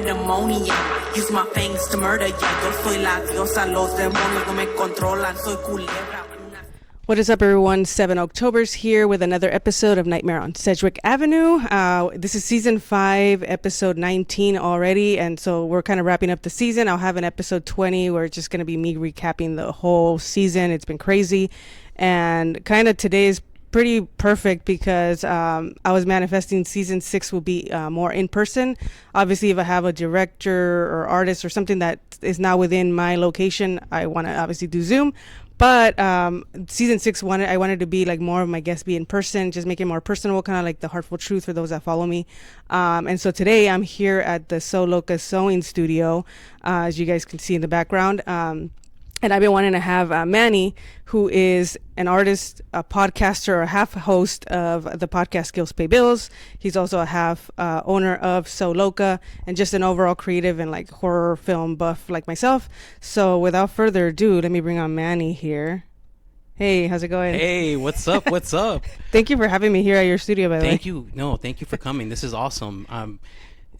pandemonium. Use my fangs to murder ya. Yo soy la diosa, los demonios no me controlan. Soy culebra. What is up, everyone? Octoberz here with another episode of Nightmare on Sedgwick Avenue. This is season 5, episode 19 already, and so we're kind of wrapping up the season. I'll have an episode 20 where it's just going to be me recapping the whole season. It's been crazy, and kind of today is pretty perfect because I was manifesting season 6 will be more in person. Obviously, if I have a director or artist or something that is not within my location, I want to obviously do Zoom. But season 6 I wanted to be like more of my guests be in person, just make it more personal, kind of like the Heartful Truth for those that follow me. And so today I'm here at the Sew Loka sewing studio, as you guys can see in the background. And I've been wanting to have Manny, who is an artist, a podcaster, a half host of the podcast Skills Pay Bills. He's also a half owner of Sew Loka and just an overall creative and like horror film buff like myself. So without further ado, let me bring on Manny here. Hey, how's it going? Hey, what's up? What's up? Thank you for having me here at your studio, by the way. Thank you. No, thank you for coming. This is awesome.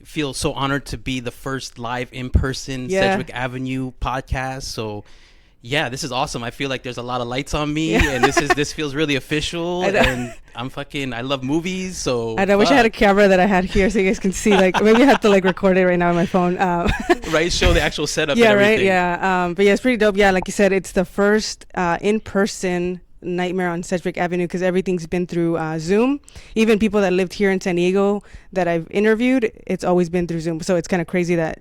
Feel so honored to be the first live in-person Sedgwick Avenue podcast. So yeah, this is awesome. I feel like there's a lot of lights on me, and this feels really official. And I love movies, so I wish I had a camera that I had here so you guys can see. Like maybe I have to like record it right now on my phone. Right, show the actual setup. Yeah, and everything. right. Yeah, but yeah, it's pretty dope. Yeah, like you said, it's the first in-person Nightmare on Sedgwick Avenue because everything's been through Zoom. Even people that lived here in San Diego that I've interviewed, it's always been through Zoom. So it's kind of crazy that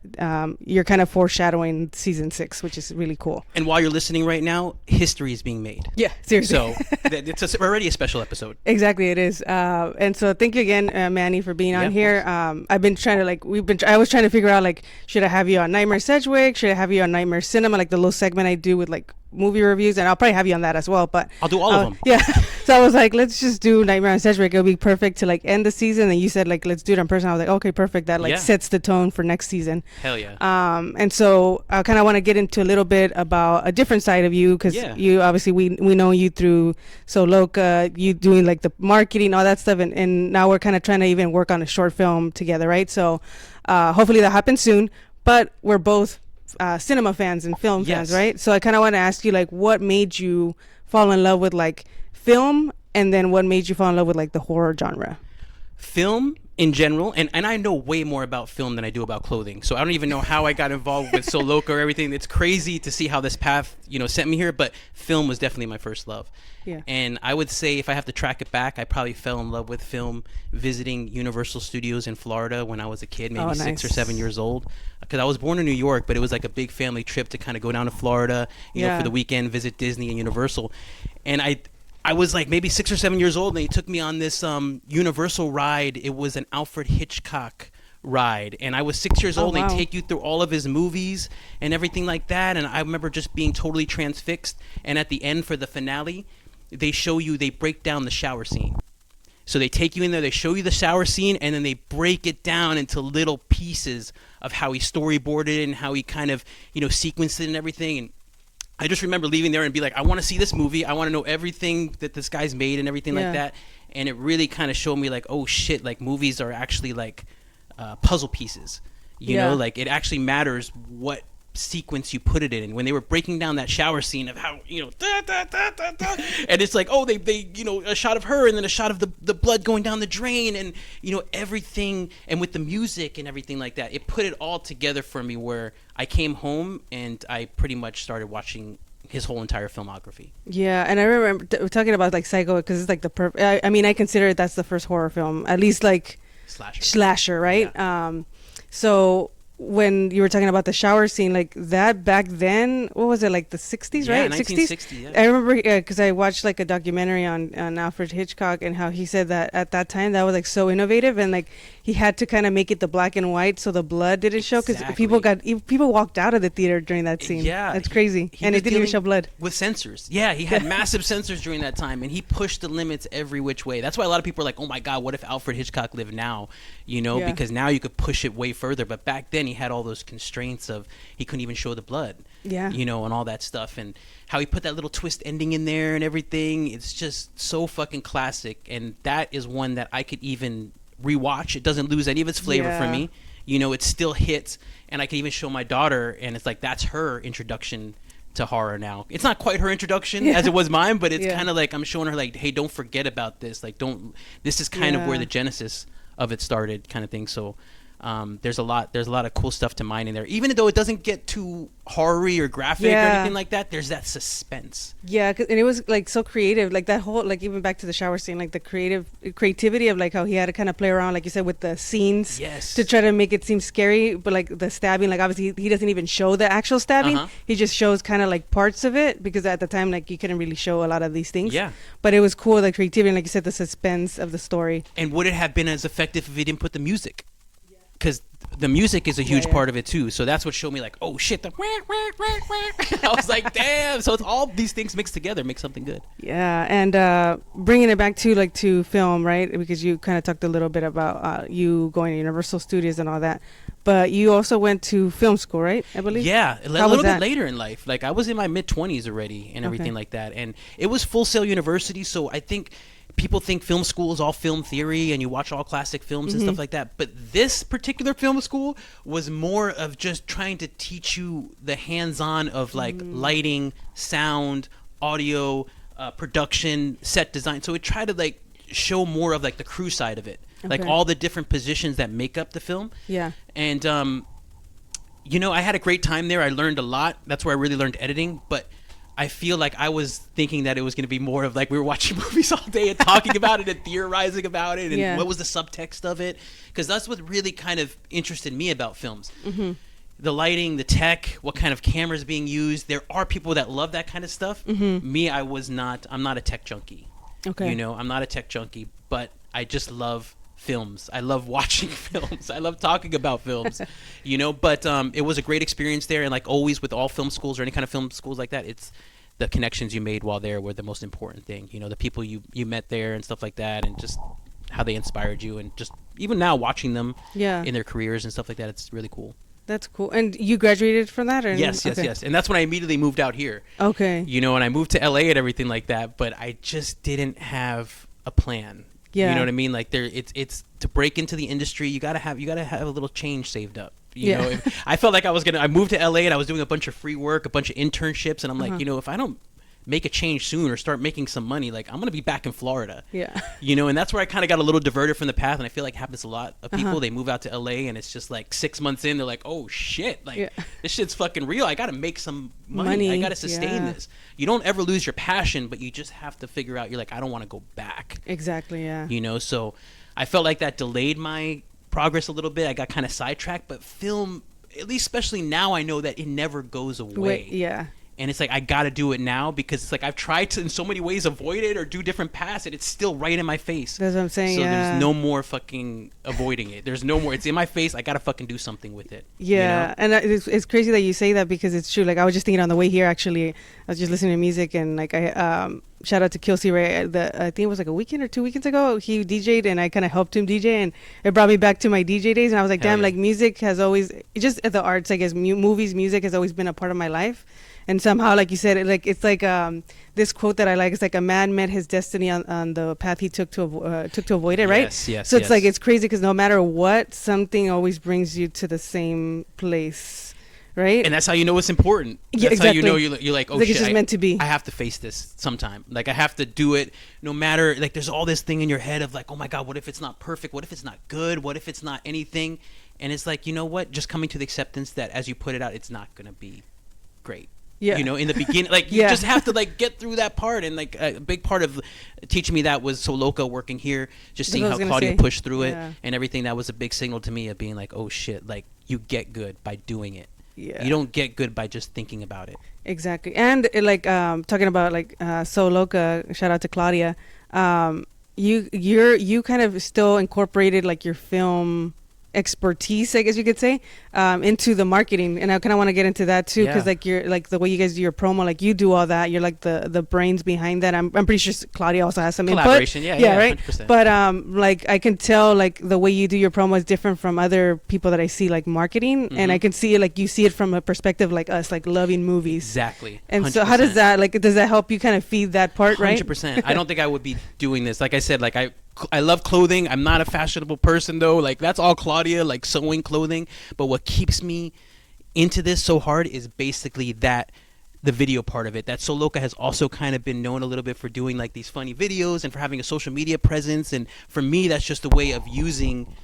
you're kind of foreshadowing season 6, which is really cool. And while you're listening right now, history is being made. Yeah, seriously. So it's already a special episode. Exactly, it is. And so thank you again, Manny, for being on here. I've been trying to I was trying to figure out like, should I have you on Nightmare Sedgwick? Should I have you on Nightmare Cinema? Like the little segment I do with like movie reviews, and I'll probably have you on that as well, but I'll do all of them. Yeah. So I was like, let's just do Nightmare on Sedgwick. It'll be perfect to like end the season. And you said like, let's do it in person. I was like, okay, perfect. That like sets the tone for next season. Hell yeah. And so I kind of want to get into a little bit about a different side of you because you obviously we know you through Sew Loka, you doing like the marketing, all that stuff, and now we're kind of trying to even work on a short film together, right? So hopefully that happens soon. But we're both cinema fans and film fans, right? So I kind of want to ask you like, what made you fall in love with like film, and then what made you fall in love with like the horror genre? Film in general, and I know way more about film than I do about clothing, so I don't even know how I got involved with Sew Loka or everything. It's crazy to see how this path sent me here, but film was definitely my first love. And I would say if I have to track it back, I probably fell in love with film visiting Universal Studios in Florida when I was a kid, maybe 6 or 7 years old, because I was born in New York, but it was like a big family trip to kind of go down to Florida for the weekend, visit Disney and Universal. And I was like maybe 6 or 7 years old, and they took me on this Universal ride. It was an Alfred Hitchcock ride, and I was 6 years old. And they take you through all of his movies and everything like that, and I remember just being totally transfixed. And at the end, for the finale, they break down the shower scene. So they take you in there, they show you the shower scene, and then they break it down into little pieces of how he storyboarded it and how he kind of sequenced it and everything. And I just remember leaving there and be like, I want to see this movie. I want to know everything that this guy's made and everything like that. And it really kind of showed me like, oh shit, like movies are actually like puzzle pieces. You know, like it actually matters what sequence you put it in. And when they were breaking down that shower scene of how and it's like, oh, they a shot of her and then a shot of the blood going down the drain and everything, and with the music and everything like that, it put it all together for me where I came home and I pretty much started watching his whole entire filmography. Yeah, and I remember talking about like Psycho because it's like the perfect. I mean, I consider it that's the first horror film, at least like slasher, right? Yeah. So when you were talking about the shower scene, like that back then, what was it, like the 60s, right? 1960, 60s? I remember because I watched like a documentary on Alfred Hitchcock and how he said that at that time that was like so innovative, and like he had to kind of make it the black and white so the blood didn't show because people walked out of the theater during that scene. Yeah, that's crazy. And it didn't even show blood with censors. Yeah, he had massive censors during that time, and he pushed the limits every which way. That's why a lot of people are like, oh my god, what if Alfred Hitchcock lived now? Because now you could push it way further, but back then he had all those constraints of he couldn't even show the blood, and all that stuff, and how he put that little twist ending in there and everything. It's just so fucking classic, and that is one that I could even rewatch. It doesn't lose any of its flavor for me. you know, it still hits. And I can even show my daughter, and it's like that's her introduction to horror now. It's not quite her introduction as it was mine, but it's kind of like I'm showing her like, hey, don't forget about this. Like, this is kind of where the genesis of it started, kind of thing. So there's a lot of cool stuff to mine in there, even though it doesn't get too horror-y or graphic or anything like that. There's that suspense. And it was like so creative, like that whole, like even back to the shower scene, like the creativity of like how he had to kind of play around, like you said, with the scenes to try to make it seem scary. But like the stabbing, like obviously he doesn't even show the actual stabbing. He just shows kind of like parts of it, because at the time like you couldn't really show a lot of these things. But it was cool, the creativity, and like you said, the suspense of the story. And would it have been as effective if he didn't put the music? Because the music is a huge part of it too. So that's what showed me like, oh shit, I was like, damn. So it's all these things mixed together make something good. And bringing it back to film, right? Because you kind of talked a little bit about you going to Universal Studios and all that, but you also went to film school, right? I believe. Yeah, a little bit later in life. Like I was in my mid-20s already and everything like that, and it was Full Sail University. So I think people think film school is all film theory and you watch all classic films and stuff like that. But this particular film school was more of just trying to teach you the hands-on of like lighting, sound, audio, production, set design. So it tried to like show more of like the crew side of it, like all the different positions that make up the film. And, you know, I had a great time there. I learned a lot. That's where I really learned editing. But I feel like I was thinking that it was going to be more of like we were watching movies all day and talking about it and theorizing about it and what was the subtext of it, because that's what really kind of interested me about films. The lighting, the tech, what kind of cameras being used. There are people that love that kind of stuff. Me, I'm not a tech junkie. You know, I'm not a tech junkie, but I just love films. I love watching films. I love talking about films, you know, but it was a great experience there. And like always with all film schools or any kind of film schools like that, it's the connections you made while there were the most important thing, you know, the people you met there and stuff like that, and just how they inspired you, and just even now watching them in their careers and stuff like that, it's really cool. That's cool. And you graduated from that? Or yes. And that's when I immediately moved out here. You know, and I moved to LA and everything like that, but I just didn't have a plan. You know what I mean? Like it's to break into the industry, you gotta have a little change saved up. You know, I felt like I moved to LA and I was doing a bunch of free work, a bunch of internships, and I'm like, you know, if I don't make a change soon or start making some money, like I'm gonna be back in Florida. You know, and that's where I kind of got a little diverted from the path, and I feel like happens a lot of people. They move out to LA and it's just like 6 months in, they're like, oh shit, like this shit's fucking real. I gotta make some money. I gotta sustain this. You don't ever lose your passion, but you just have to figure out, you're like, I don't want to go back. You know, so I felt like that delayed my progress a little bit. I got kind of sidetracked, but film, at least especially now, I know that it never goes away. And it's like, I got to do it now, because it's like I've tried to in so many ways avoid it or do different paths, and it's still right in my face. That's what I'm saying. So there's no more fucking avoiding it. There's no more. It's in my face. I got to fucking do something with it. You know? And it's crazy that you say that, because it's true. Like I was just thinking on the way here, actually, I was just listening to music, and like I shout out to Kelsey Ray. I think it was like a weekend or 2 weekends ago, he DJ'd and I kind of helped him DJ, and it brought me back to my DJ days. And I was like, damn, like music has always, just the arts, I guess, movies, music has always been a part of my life. And somehow, like you said, it's like this quote that I like. It's like a man met his destiny on the path he took to avoid it, right? So it's like, it's crazy, because no matter what, something always brings you to the same place, right? And that's how you know it's important. That's how you know you're like, oh like shit, it's just meant to be. I have to face this sometime. Like I have to do it, no matter. Like there's all this thing in your head of like, oh my god, what if it's not perfect? What if it's not good? What if it's not anything? And it's like, you know what? Just coming to the acceptance that as you put it out, it's not gonna be great. You know, in the beginning, like you just have to like get through that part. And like a big part of teaching me that was Sew Loka, working here, just seeing how Claudia pushed through it and everything. That was a big signal to me of being like, oh shit, like you get good by doing it. You don't get good by just thinking about it. Exactly. And like talking about like Sew Loka, shout out to Claudia. You kind of still incorporated like your film expertise, I guess you could say, into the marketing, and I kind of want to get into that too, because like you're like the way you guys do your promo, like you do all that, you're like the brains behind that. I'm pretty sure Claudia also has some collaboration input. Right. 100%. But like I can tell like the way you do your promo is different from other people that I see like marketing, and I can see like you see it from a perspective like us, like loving movies. Exactly. And 100%. So how does that help you kind of feed that part, right? 100%. I don't think I would be doing this. Like I said, like I love clothing. I'm not a fashionable person though. Like that's all Claudia, like sewing clothing. But what keeps me into this so hard is basically that the video part of it. That Sew Loka has also kind of been known a little bit for doing like these funny videos and for having a social media presence. And for me, that's just a way of using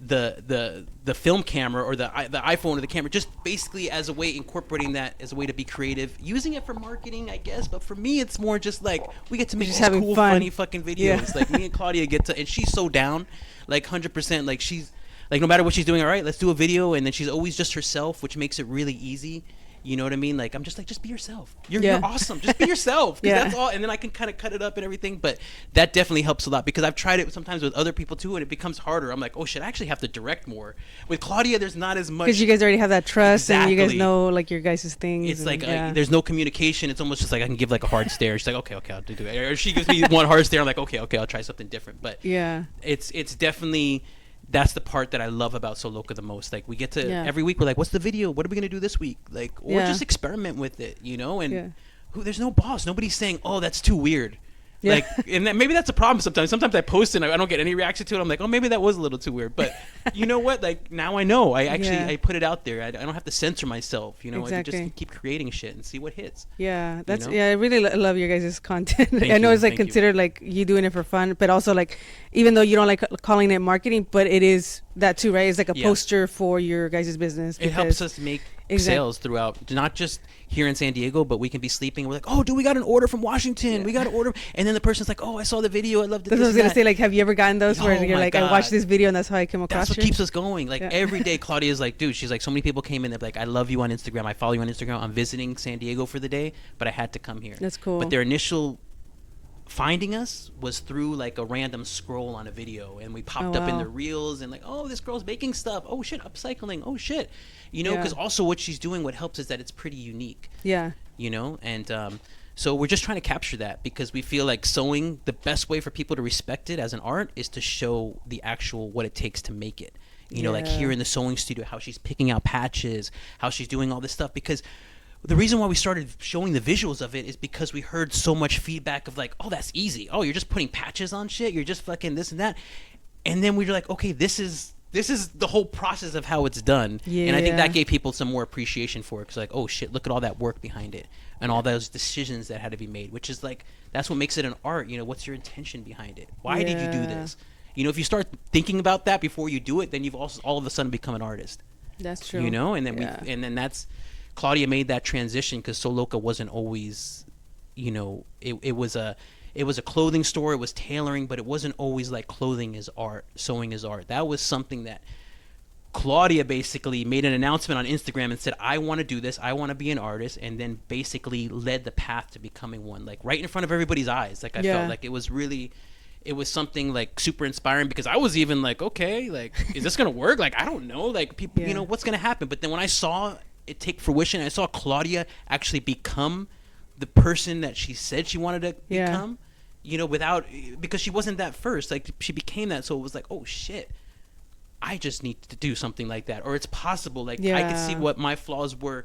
the film camera or the iPhone or the camera, just basically as a way, incorporating that as a way to be creative, using it for marketing, I guess. But for me, it's more just like we get to make just these having cool, fun. funny fucking videos. Like me and Claudia get to, and she's so down, like 100%. Like she's like, no matter what she's doing, all right, let's do a video. And then she's always just herself, which makes it really easy. You know what I mean? Like I'm just like, just be yourself. You're awesome. Just be yourself. That's all. And then I can kind of cut it up and everything. But that definitely helps a lot because I've tried it sometimes with other people too, and it becomes harder. I'm like, oh shit, I actually have to direct more. With Claudia, there's not as much because you guys already have that trust and you guys Exactly. know like your guys' things. It's and, like there's no communication. It's almost just like I can give like a hard stare. She's like, okay, I'll do it. Or she gives me one hard stare. I'm like, okay, I'll try something different. But it's definitely. That's the part that I love about Sew Loka the most. Like we get to every week we're like, what's the video? What are we gonna do this week? Like or just experiment with it, you know? And there's no boss. Nobody's saying, oh, that's too weird. Like and maybe that's a problem sometimes. Sometimes I post and I don't get any reaction to it. I'm like, oh, maybe that was a little too weird. But you know what? Like now I know. I actually I put it out there. I don't have to censor myself. You know, I can just keep creating shit and see what hits. Yeah, that's you know? I really love your guys' content. Thank I know you, it's like thank you. considered like you doing it for fun, but also like even though you don't like calling it marketing, but it is that too, right? It's like a poster for your guys' business. It helps us make sales throughout, not just here in San Diego, but we can be sleeping. We're like, oh, dude, we got an order from Washington. We got an order. And then the person's like, oh, I saw the video. I loved it. That's what I was going to say. Like, have you ever gotten those where you're like, God. I watched this video and that's how I came across That's what you? keeps us going. Like every day, Claudia's like, dude, she's like, so many people came in. They're like, I love you on Instagram. I follow you on Instagram. I'm visiting San Diego for the day, but I had to come here. That's cool. But their initial finding us was through like a random scroll on a video, and we popped up in the reels and like, oh, this girl's making stuff. Oh shit, upcycling. Oh shit, you know, because also what she's doing, what helps is that it's pretty unique. You know, and so we're just trying to capture that because we feel like sewing, the best way for people to respect it as an art is to show the actual what it takes to make it. You know, like here in the sewing studio, how she's picking out patches, how she's doing all this stuff. Because the reason why we started showing the visuals of it is because we heard so much feedback of like, oh, that's easy. Oh, you're just putting patches on shit. You're just fucking this and that. And then we were like, okay, this is the whole process of how it's done. And I think that gave people some more appreciation for it. Because like, oh shit, look at all that work behind it and all those decisions that had to be made, which is like, that's what makes it an art. You know, what's your intention behind it? Why did you do this? You know, if you start thinking about that before you do it, then you've also all of a sudden become an artist. That's true. You know, and then and then that's Claudia made that transition because Sew Loka wasn't always, you know, it was a clothing store, it was tailoring, but it wasn't always like clothing is art, sewing is art. That was something that Claudia basically made an announcement on Instagram and said, I want to do this, I want to be an artist, and then basically led the path to becoming one, like right in front of everybody's eyes. Like I felt like it was something like super inspiring because I was even like, okay, like, is this going to work? Like, I don't know, like people, you know, what's going to happen? But then when I saw it take fruition, I saw Claudia actually become the person that she said she wanted to become, you know, because she wasn't that first, like she became that. So it was like, oh shit, I just need to do something like that, or it's possible. Like I could see what my flaws were,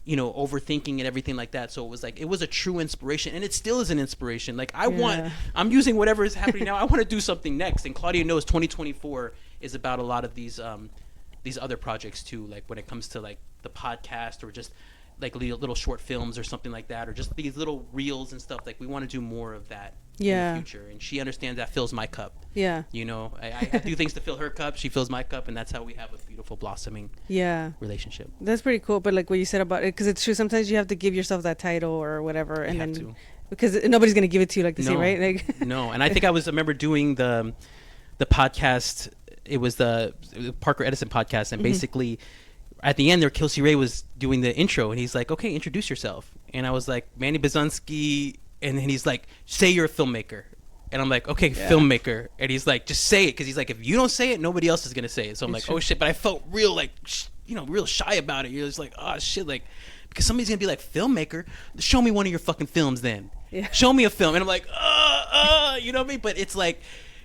you know, overthinking and everything like that. So it was like, it was a true inspiration, and it still is an inspiration. Like I'm using whatever is happening now. I want to do something next. And Claudia knows 2024 is about a lot of these other projects too. Like when it comes to like the podcast or just like little short films or something like that, or just these little reels and stuff. Like we want to do more of that in the future. And she understands that fills my cup. You know, I do things to fill her cup. She fills my cup, and that's how we have a beautiful blossoming relationship. That's pretty cool. But like what you said about it, because it's true. Sometimes you have to give yourself that title or whatever, and then because nobody's gonna give it to you, like they say, right? Like no. And I think I remember doing the podcast. It was the Parker Edison podcast, and basically at the end there, Kelsey Ray was doing the intro, and he's like, okay, introduce yourself. And I was like, Manny Biezunski. And then he's like, say you're a filmmaker. And I'm like, okay, filmmaker. And he's like, just say it. Because he's like, if you don't say it, nobody else is going to say it. So I'm like, oh shit. But I felt real like, real shy about it. You're just like, oh shit. Like, because somebody's going to be like, filmmaker? Show me one of your fucking films then. Show me a film. And I'm like, you know what I mean? But it's like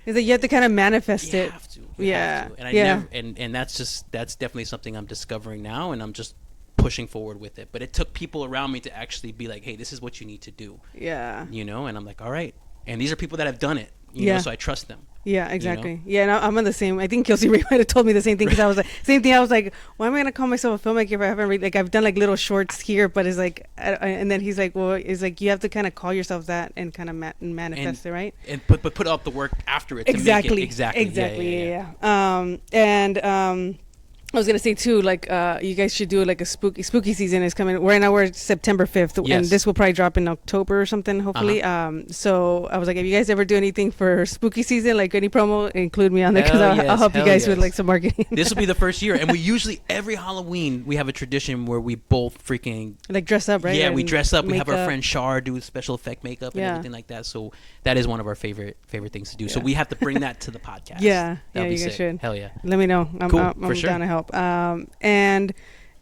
you have to kind of manifest it. You have to. You have to. And I never, and that's definitely something I'm discovering now. And I'm just pushing forward with it. But it took people around me to actually be like, hey, this is what you need to do. You know, and I'm like, all right. And these are people that have done it, you know, so I trust them. Yeah, exactly. Yeah, and I'm on the same. I think Kelsey Ray might have told me the same thing because I was like, same thing. I was like, why am I gonna call myself a filmmaker if I haven't like I've done like little shorts here, but it's like, and then he's like, well, it's like you have to kind of call yourself that and kind of manifest it, right? And put out the work after it. Exactly. To make it, exactly. Yeah. I was gonna say too, like you guys should do like a spooky season is coming. Right now we're September 5th, Yes. and this will probably drop in October or something, hopefully. So I was like, if you guys ever do anything for spooky season, like any promo, include me on there because I'll help you guys with like some marketing. This will be the first year, and we usually every Halloween we have a tradition where we both freaking like dress up, right? Yeah, And we dress up. We have our makeup. friend Shar do special effect makeup and Yeah. everything like that. So that is one of our favorite things to do. So Yeah. we have to bring that to the podcast. Yeah, That'll be you guys sick. should. Hell yeah. Let me know. Cool, I'm for sure. down to help. And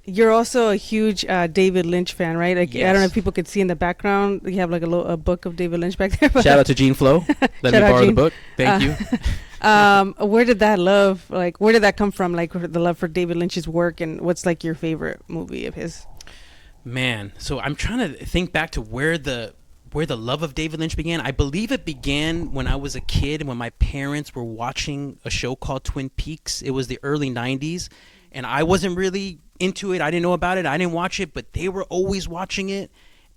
you're also a huge David Lynch fan, right? Like I don't know Yes. if people could see in the background. You have like a book of David Lynch back there. But Shout out to Gene Flo. Let me Shout out, borrow the Gene. book. Thank you. Where did that love, like, where did that come from? Like the love for David Lynch's work, and what's like your favorite movie of his? Man, so I'm trying to think back to where the love of David Lynch began. I believe it began when I was a kid, when my parents were watching a show called Twin Peaks. It was the early 90s, and I wasn't really into it. I didn't know about it. I didn't watch it, but they were always watching it.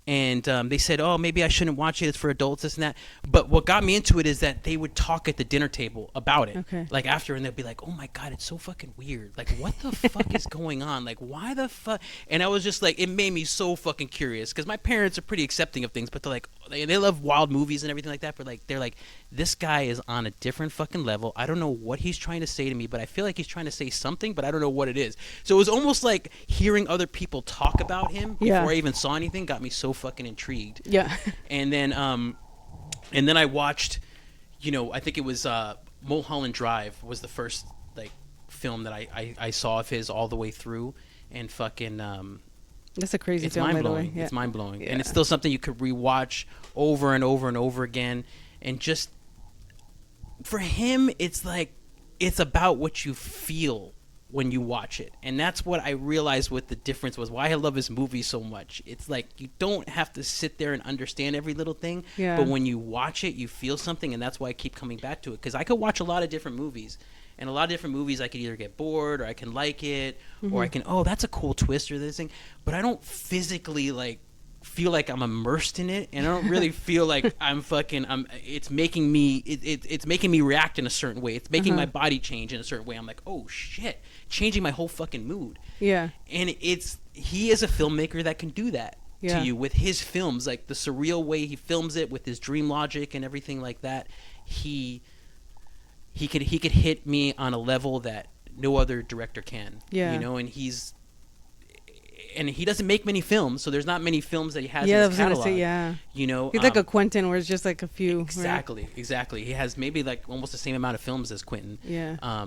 And they said, oh, maybe I shouldn't watch it. It's for adults, this and that. But what got me into it is that they would talk at the dinner table about it. Okay. Like after, and they'd be like, oh my God, it's so fucking weird. Like, what the fuck is going on? Like, why the fuck? And I was just like, it made me so fucking curious because my parents are pretty accepting of things, but they're like, they love wild movies and everything like that. But like, they're like, this guy is on a different fucking level. I don't know what he's trying to say to me, but I feel like he's trying to say something, but I don't know what it is. So it was almost like hearing other people talk about him before Yeah. I even saw anything got me so fucking intrigued. Yeah. And then I watched, I think it was Mulholland Drive was the first like film that I saw of his all the way through, and fucking That's a crazy it's film, mind by the way. blowing. Yeah. It's mind blowing, Yeah. and it's still something you could rewatch over and over and over again. And just for him, it's like it's about what you feel when you watch it, and that's what I realized what the difference was. Why I love his movie so much. It's like you don't have to sit there and understand every little thing, Yeah. but when you watch it, you feel something, and that's why I keep coming back to it. Because I could watch a lot of different movies. And a lot of different movies, I could either get bored, or I can like it, or I can, oh, that's a cool twist or this thing. But I don't physically like feel like I'm immersed in it, and I don't really feel like it's making me it's making me react in a certain way. It's making my body change in a certain way. I'm like, oh shit, changing my whole fucking mood. Yeah. And he is a filmmaker that can do that Yeah. to you with his films, like the surreal way he films it with his dream logic and everything like that. He could hit me on a level that no other director can. Yeah. And he doesn't make many films, so there's not many films that he has Yeah, I in was his gonna catalog. say, yeah. He's like a Quentin, where it's just like a few. Right? Exactly. He has maybe like almost the same amount of films as Quentin. Yeah.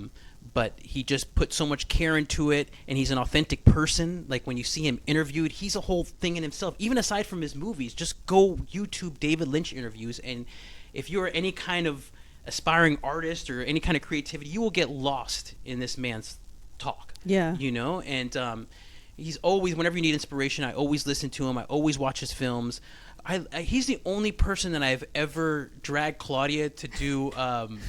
But he just put so much care into it, and he's an authentic person. Like when you see him interviewed, he's a whole thing in himself. Even aside from his movies, just go YouTube David Lynch interviews, and if you're any kind of aspiring artist or any kind of creativity, you will get lost in this man's talk. Yeah. And he's always, whenever you need inspiration, I always listen to him. I always watch his films. He's the only person that I've ever dragged Claudia to do.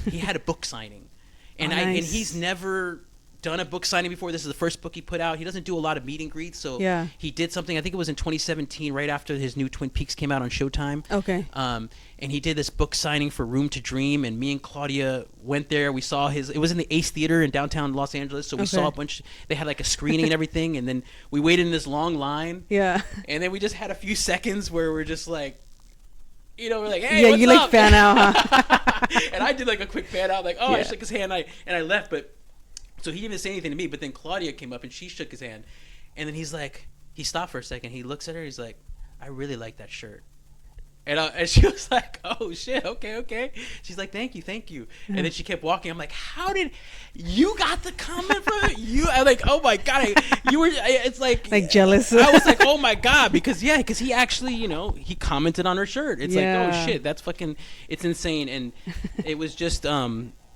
He had a book signing, and Nice. and he's never done a book signing before. This is the first book he put out. He doesn't do a lot of meet and greets, so Yeah. he did something. I think it was in 2017, right after his new Twin Peaks came out on Showtime. Okay. And he did this book signing for Room to Dream, and me and Claudia went there. We saw it was in the Ace Theater in downtown Los Angeles, so we saw a bunch. They had like a screening and everything, and then we waited in this long line. Yeah. And then we just had a few seconds where we're just like, we're like, hey, Yeah, what's you up? like fan out, huh? And I did like a quick fan out, like, oh, Yeah. I shook his hand, and I left, but so he didn't say anything to me. But then Claudia came up and she shook his hand, and then he stopped for a second. He looks at her, he's like, I really like that shirt. And she was like, oh shit, okay. She's like, thank you. And then she kept walking. I'm like, how did you got the comment from it? I'm like, oh my God, it's like jealous. I was like, oh my God, because he actually, he commented on her shirt. It's like, oh shit, that's fucking, it's insane. And it was just,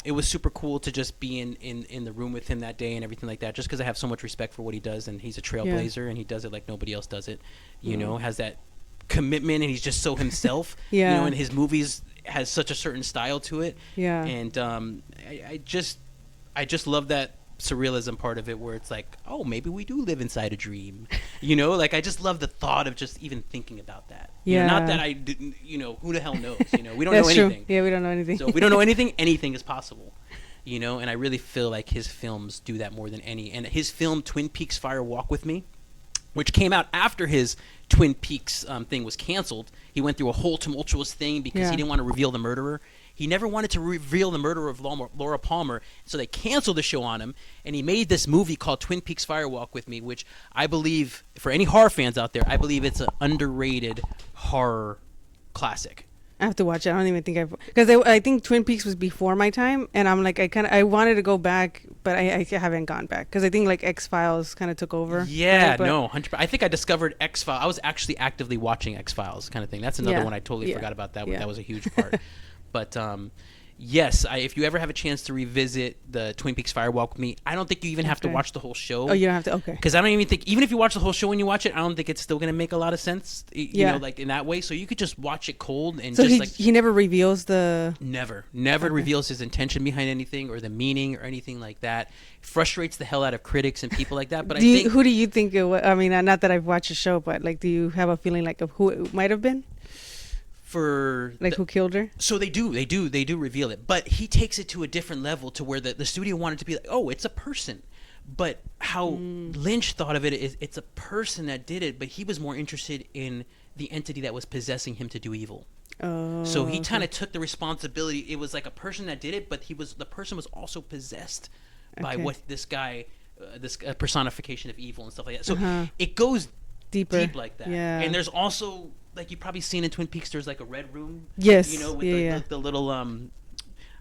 it was super cool to just be in the room with him that day and everything like that, just because I have so much respect for what he does, and he's a trailblazer, and he does it like nobody else does it, has that commitment, and he's just so himself. Yeah. And his movies, has such a certain style to it. Yeah. And I just love that surrealism part of it, where it's like, oh, maybe we do live inside a dream, you know. Like, I just love the thought of just even thinking about that. Yeah. You know, not that I didn't, you know, who the hell knows, you know. We don't know That's anything. true. Yeah, we don't know anything. So if we don't know anything, anything is possible, you know. And I really feel like his films do that more than any. And his film Twin Peaks Fire Walk with Me, which came out after his Twin Peaks thing was canceled. He went through a whole tumultuous thing because he didn't want to reveal the murderer. He never wanted to reveal the murder of Laura Palmer, so they canceled the show on him, and he made this movie called Twin Peaks Fire Walk with Me, which I believe, for any horror fans out there, I believe it's an underrated horror classic. I have to watch it. I don't even think because I think Twin Peaks was before my time, and I'm like, I wanted to go back, but I haven't gone back because I think like X-Files kind of took over. Yeah, right? no, 100%. I think I discovered X-Files. I was actually actively watching X-Files kind of thing. That's another one I totally forgot about. That was a huge part. But yes, if you ever have a chance to revisit the Twin Peaks Fire Walk with Me, I don't think you even have to watch the whole show. Oh, you don't have to? Okay. Because I don't even think, even if you watch the whole show when you watch it, I don't think it's still going to make a lot of sense, you know, like in that way. So you could just watch it cold and so just he never reveals the... Never reveals his intention behind anything or the meaning or anything like that. Frustrates the hell out of critics and people like that. But who do you think it was? I mean, not that I've watched the show, but like, do you have a feeling like of who it might have been? For like who killed her? So they do reveal it, but he takes it to a different level to where the studio wanted to be like, oh, it's a person. But how Lynch thought of it is it's a person that did it, but he was more interested in the entity that was possessing him to do evil. Oh, so he kind of took the responsibility. It was like a person that did it, but the person was also possessed by what this guy, this personification of evil and stuff like that. So it goes deep like that. Yeah. And there's also, like you've probably seen in Twin Peaks, there's like a red room. Yes. You know, with the little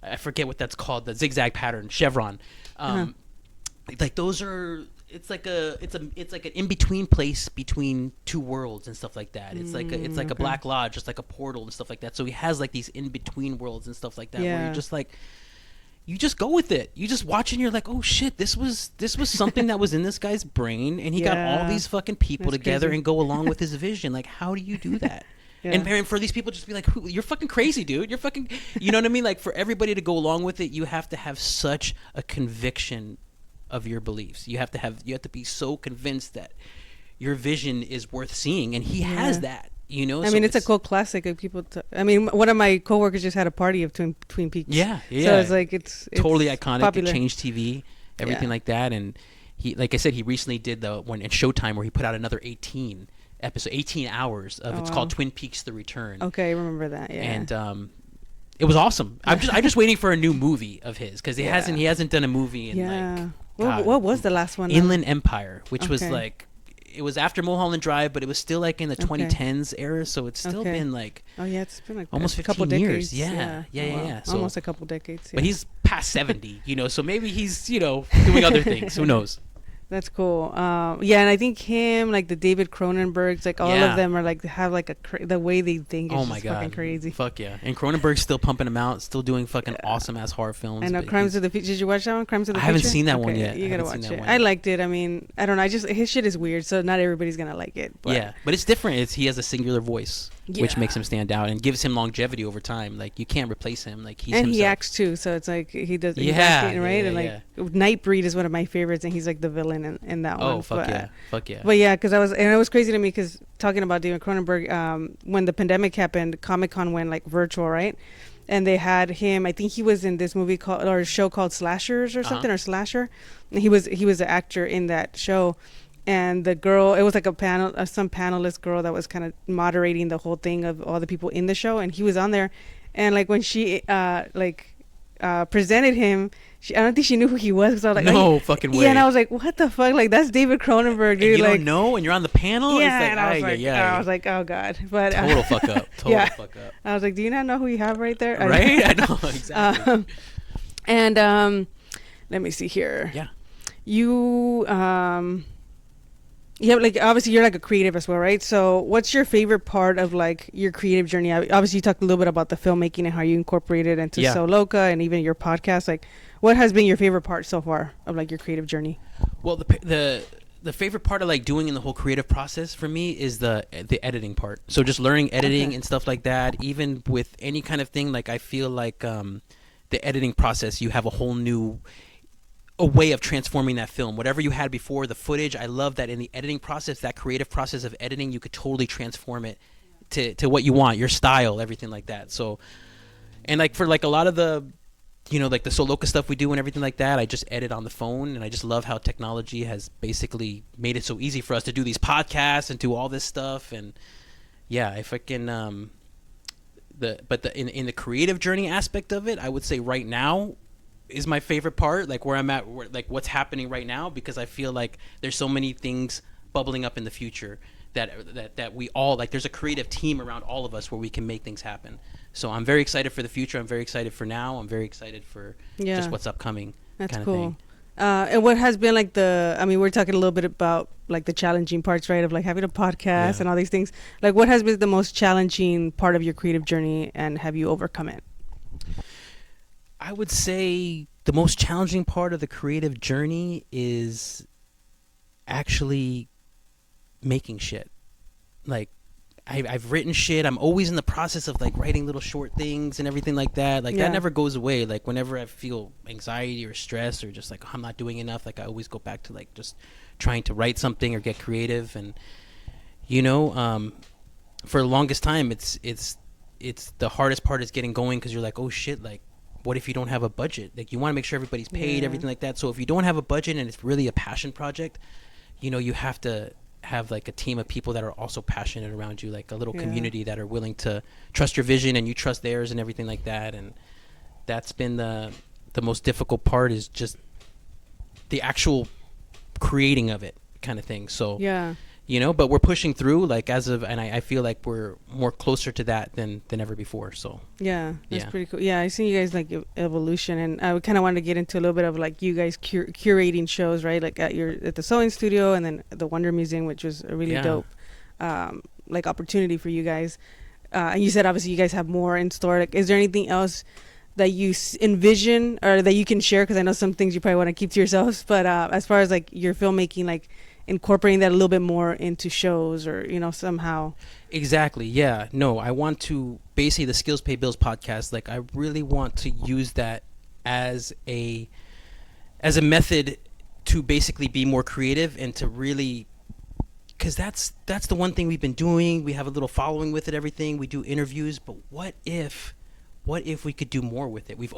I forget what that's called, the zigzag pattern, chevron. Like those are, it's like an in between place between two worlds and stuff like that. It's like a black lodge, just like a portal and stuff like that. So he has like these in between worlds and stuff like that, where you're just like, you just go with it. You just watch and you're like, oh shit, this was something that was in this guy's brain, and he got all these fucking people together and go along with his vision. Like, how do you do that? And for these people just be like, you're fucking crazy, dude. You're fucking, you know what I mean? Like, for everybody to go along with it, you have to have such a conviction of your beliefs. You have to be so convinced that your vision is worth seeing, and he has that. You know, I mean, it's a cult classic of people. I mean, one of my coworkers just had a party of Twin Peaks. Yeah. So it's like it's totally iconic. Popular. It changed TV, everything like that. And he, like I said, he recently did the one at Showtime where he put out another 18 hours of it's called Twin Peaks: The Return. Okay, I remember that. Yeah. And it was awesome. I'm just waiting for a new movie of his because he hasn't done a movie in like what was the last one? Inland Empire, which was like. It was after Mulholland Drive, but it was still like in the 2010s era, so it's still been like it's been like almost 15 couple years. Decades. Yeah. So, almost a couple decades. But he's past 70, you know, so maybe he's, you know, doing other things. Who knows? That's cool. And I think him, like the David Cronenbergs, like all of them are like have like the way they think is just fucking crazy. Fuck yeah. And Cronenberg's still pumping them out, still doing fucking awesome ass horror films. I know Crimes of the Future. Did you watch that one? Crimes of the Future? I haven't seen that one yet. You gotta watch it. I liked it. I mean, I don't know. His shit is weird, so not everybody's gonna like it. But but it's different. He has a singular voice, which makes him stand out and gives him longevity over time. Like you can't replace him. Like he's himself. He acts too, so it's like he does. He's acting, right? And like Nightbreed is one of my favorites, and he's like the villain in that one. Oh, fuck yeah. But yeah, because it was crazy to me because talking about David Cronenberg, when the pandemic happened, Comic-Con went like virtual, right? And they had him. I think he was in this movie or a show called Slashers or something, or Slasher. And he was an actor in that show. And the girl, it was like some panelist girl that was kind of moderating the whole thing of all the people in the show, and he was on there. And like when she presented him, I don't think she knew who he was. Cause I was like, no fucking way. Yeah, and I was like, what the fuck? Like that's David Cronenberg, dude. And you like, don't know, and you're on the panel. Yeah, it's like, I was like, oh god. But total fuck up. Fuck up. I was like, do you not know who you have right there? Right? I know exactly. Let me see here. Yeah. You yeah, like obviously you're like a creative as well, right? So what's your favorite part of like your creative journey? Obviously you talked a little bit about the filmmaking and how you incorporated it into Sew Loka and even your podcast. Like what has been your favorite part so far of like your creative journey? Well, the the favorite part of like doing in the whole creative process for me is the editing part. So just learning editing and stuff like that. Even with any kind of thing, like I feel like the editing process, you have a whole new a way of transforming that film. Whatever you had before, the footage, I love that in the editing process, that creative process of editing, you could totally transform it to what you want, your style, everything like that. So, and like for like a lot of the, you know, like the Sew Loka stuff we do and everything like that, I just edit on the phone, and I just love how technology has basically made it so easy for us to do these podcasts and do all this stuff. And yeah, if I can, in the creative journey aspect of it, I would say right now is my favorite part, like where I'm at, like what's happening right now, because I feel like there's so many things bubbling up in the future that we all, like there's a creative team around all of us where we can make things happen. So I'm very excited for the future. I'm very excited for now. I'm very excited for just what's upcoming. That's kind cool. of thing. And what has been like we're talking a little bit about like the challenging parts, right? Of like having a podcast and all these things. Like what has been the most challenging part of your creative journey, and have you overcome it? I would say the most challenging part of the creative journey is actually making shit. Like I've written shit. I'm always in the process of like writing little short things and everything like that. Like that never goes away. Like whenever I feel anxiety or stress or just like I'm not doing enough, like I always go back to like just trying to write something or get creative. And you know, for the longest time, it's the hardest part is getting going, because you're like, oh shit, like what if you don't have a budget? Like you want to make sure everybody's paid, everything like that. So if you don't have a budget and it's really a passion project, you know, you have to have like a team of people that are also passionate around you, like a little community that are willing to trust your vision and you trust theirs and everything like that. And that's been the most difficult part, is just the actual creating of it kind of thing. So you know, but we're pushing through, like and I feel like we're more closer to that than ever before. So that's pretty cool. I see you guys like evolution, and I kind of wanted to get into a little bit of like you guys curating shows, right? Like at the sewing studio, and then the Wonder Museum, which was a really dope like opportunity for you guys. And you said obviously you guys have more in store. Like, is there anything else that you envision or that you can share? Because I know some things you probably want to keep to yourselves, but as far as like your filmmaking, like incorporating that a little bit more into shows, or you know, somehow. Exactly. Yeah. No, I want to basically the Skills Pay Bills podcast. Like I really want to use that as a method to basically be more creative and to really, because that's the one thing we've been doing. We have a little following with it, everything. We do interviews, but what if we could do more with it? We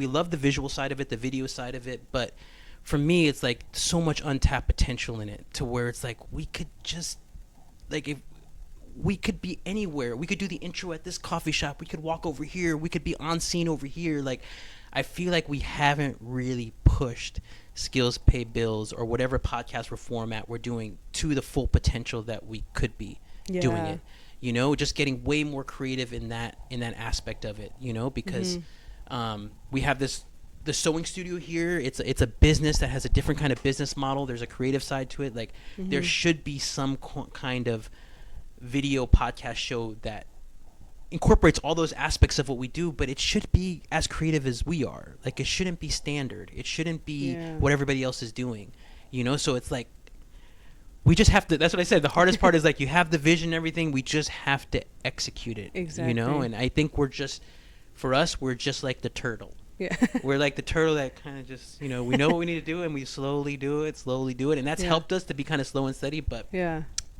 love the visual side of it, the video side of it, but for me, it's like so much untapped potential in it, to where it's like we could just, like, if we could be anywhere, we could do the intro at this coffee shop, we could walk over here, we could be on scene over here. Like, I feel like we haven't really pushed Skills Pay Bills or whatever podcast or format we're doing to the full potential that we could be doing it. You know, just getting way more creative in that aspect of it. You know, because we have the sewing studio here. It's a business that has a different kind of business model. There's a creative side to it. Like there should be some kind of video podcast show that incorporates all those aspects of what we do, but it should be as creative as we are. Like it shouldn't be standard. It shouldn't be what everybody else is doing. You know, so it's like we just have to, that's what I said. The hardest part is like you have the vision and everything. We just have to execute it. Exactly. You know, and I think we're just like the turtle. Yeah. We're like the turtle that kind of just, you know, we know what we need to do and we slowly do it. And that's helped us to be kind of slow and steady. But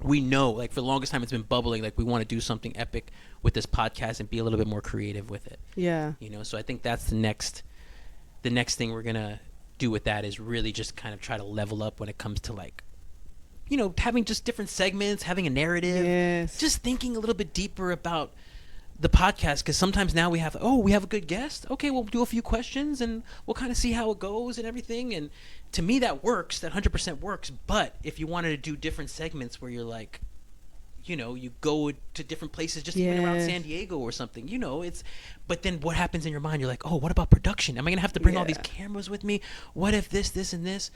we know, like for the longest time, it's been bubbling. Like we want to do something epic with this podcast and be a little bit more creative with it. Yeah. You know, so I think that's the next thing we're going to do with that, is really just kind of try to level up when it comes to like, you know, having just different segments, having a narrative, just thinking a little bit deeper about the podcast, because sometimes now we have a good guest, okay, we'll do a few questions and we'll kind of see how it goes and everything, and to me that works, that 100% works. But if you wanted to do different segments where you're like, you know, you go to different places, just even around San Diego or something, you know, but then what happens in your mind, you're like, oh, what about production? Am I gonna have to bring all these cameras with me? What if this and this?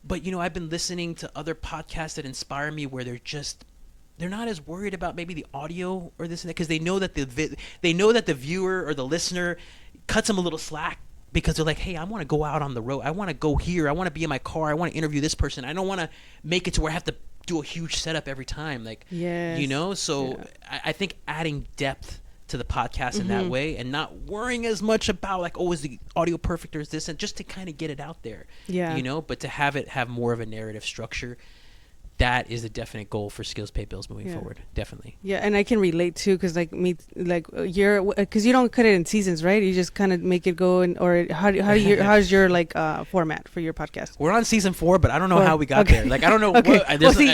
But you know, I've been listening to other podcasts that inspire me, where they're not as worried about maybe the audio or this and that, because they know that the viewer or the listener cuts them a little slack because they're like, hey, I want to go out on the road. I want to go here. I want to be in my car. I want to interview this person. I don't want to make it to where I have to do a huge setup every time. Like, you know, so I think adding depth to the podcast in that way, and not worrying as much about like, oh, is the audio perfect or is this, and just to kind of get it out there, you know, but to have it have more of a narrative structure. That is a definite goal for Skills Pay Bills moving forward. Definitely. Yeah, and I can relate too, because like me, like because you don't cut it in seasons, right? You just kind of make it go, and or how's your like format for your podcast? We're on season 4, but I don't know how we got there. Like I don't know.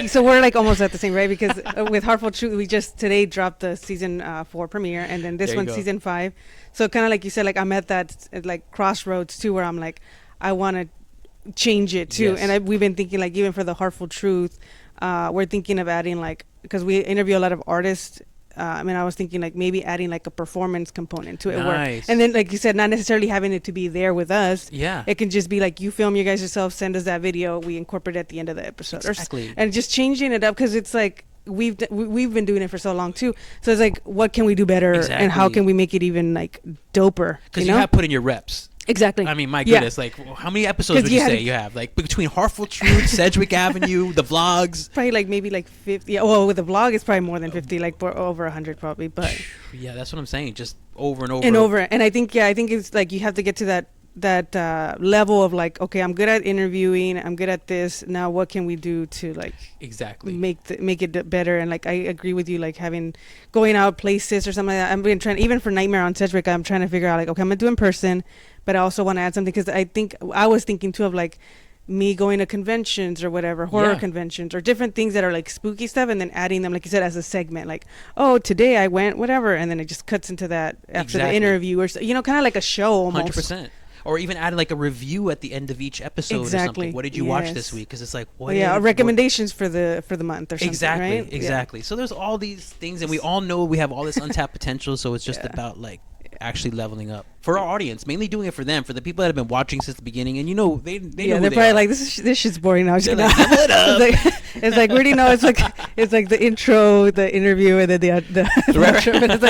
So we're like almost at the same, right? Because with Heartful Truth, we just today dropped the season 4 premiere, and then this one's season 5. So kind of like you said, like I'm at that like crossroads too, where I'm like, I want to change it too. And we've been thinking, like, even for the Heartful Truth, we're thinking of adding, like, because we interview a lot of artists, I mean, I was thinking like maybe adding like a performance component to it, and then like you said, not necessarily having it to be there with us. It can just be like, you film you guys yourself, send us that video, we incorporate it at the end of the episode, and just changing it up, because it's like we've been doing it for so long too, so it's like, what can we do better, and how can we make it even like doper, because you have put in your reps. Exactly. I mean, my goodness, like, how many episodes would you say you have? Like, between Heartful Truth, Sedgwick Avenue, the vlogs? Probably, like, maybe, like, 50. Yeah, well, with the vlog, it's probably more than 50, like, over 100 probably, but... Yeah, that's what I'm saying, just over and over. And over. And I think it's, like, you have to get to that level of, like, okay, I'm good at interviewing, I'm good at this, now what can we do to, like... Make it better. And, like, I agree with you, like, going out places or something like that. I've been trying, even for Nightmare on Sedgwick, I'm trying to figure out, like, okay, I'm going to do in person, but I also want to add something, because I was thinking too of like me going to conventions or whatever, horror conventions or different things that are like spooky stuff, and then adding them, like you said, as a segment, like, oh, today I went whatever, and then it just cuts into that after the interview, or kind of like a show almost. 100%. Or even add like a review at the end of each episode or something. What did you watch this week? Because it's like, recommendations for the month or something. Exactly. So there's all these things, and we all know we have all this untapped potential. So it's just about like actually leveling up for our audience, mainly doing it for them, for the people that have been watching since the beginning, and they know they're probably like, this shit's boring now. Like, it's like we already know it's like the intro, the interview, and then the outro. But it's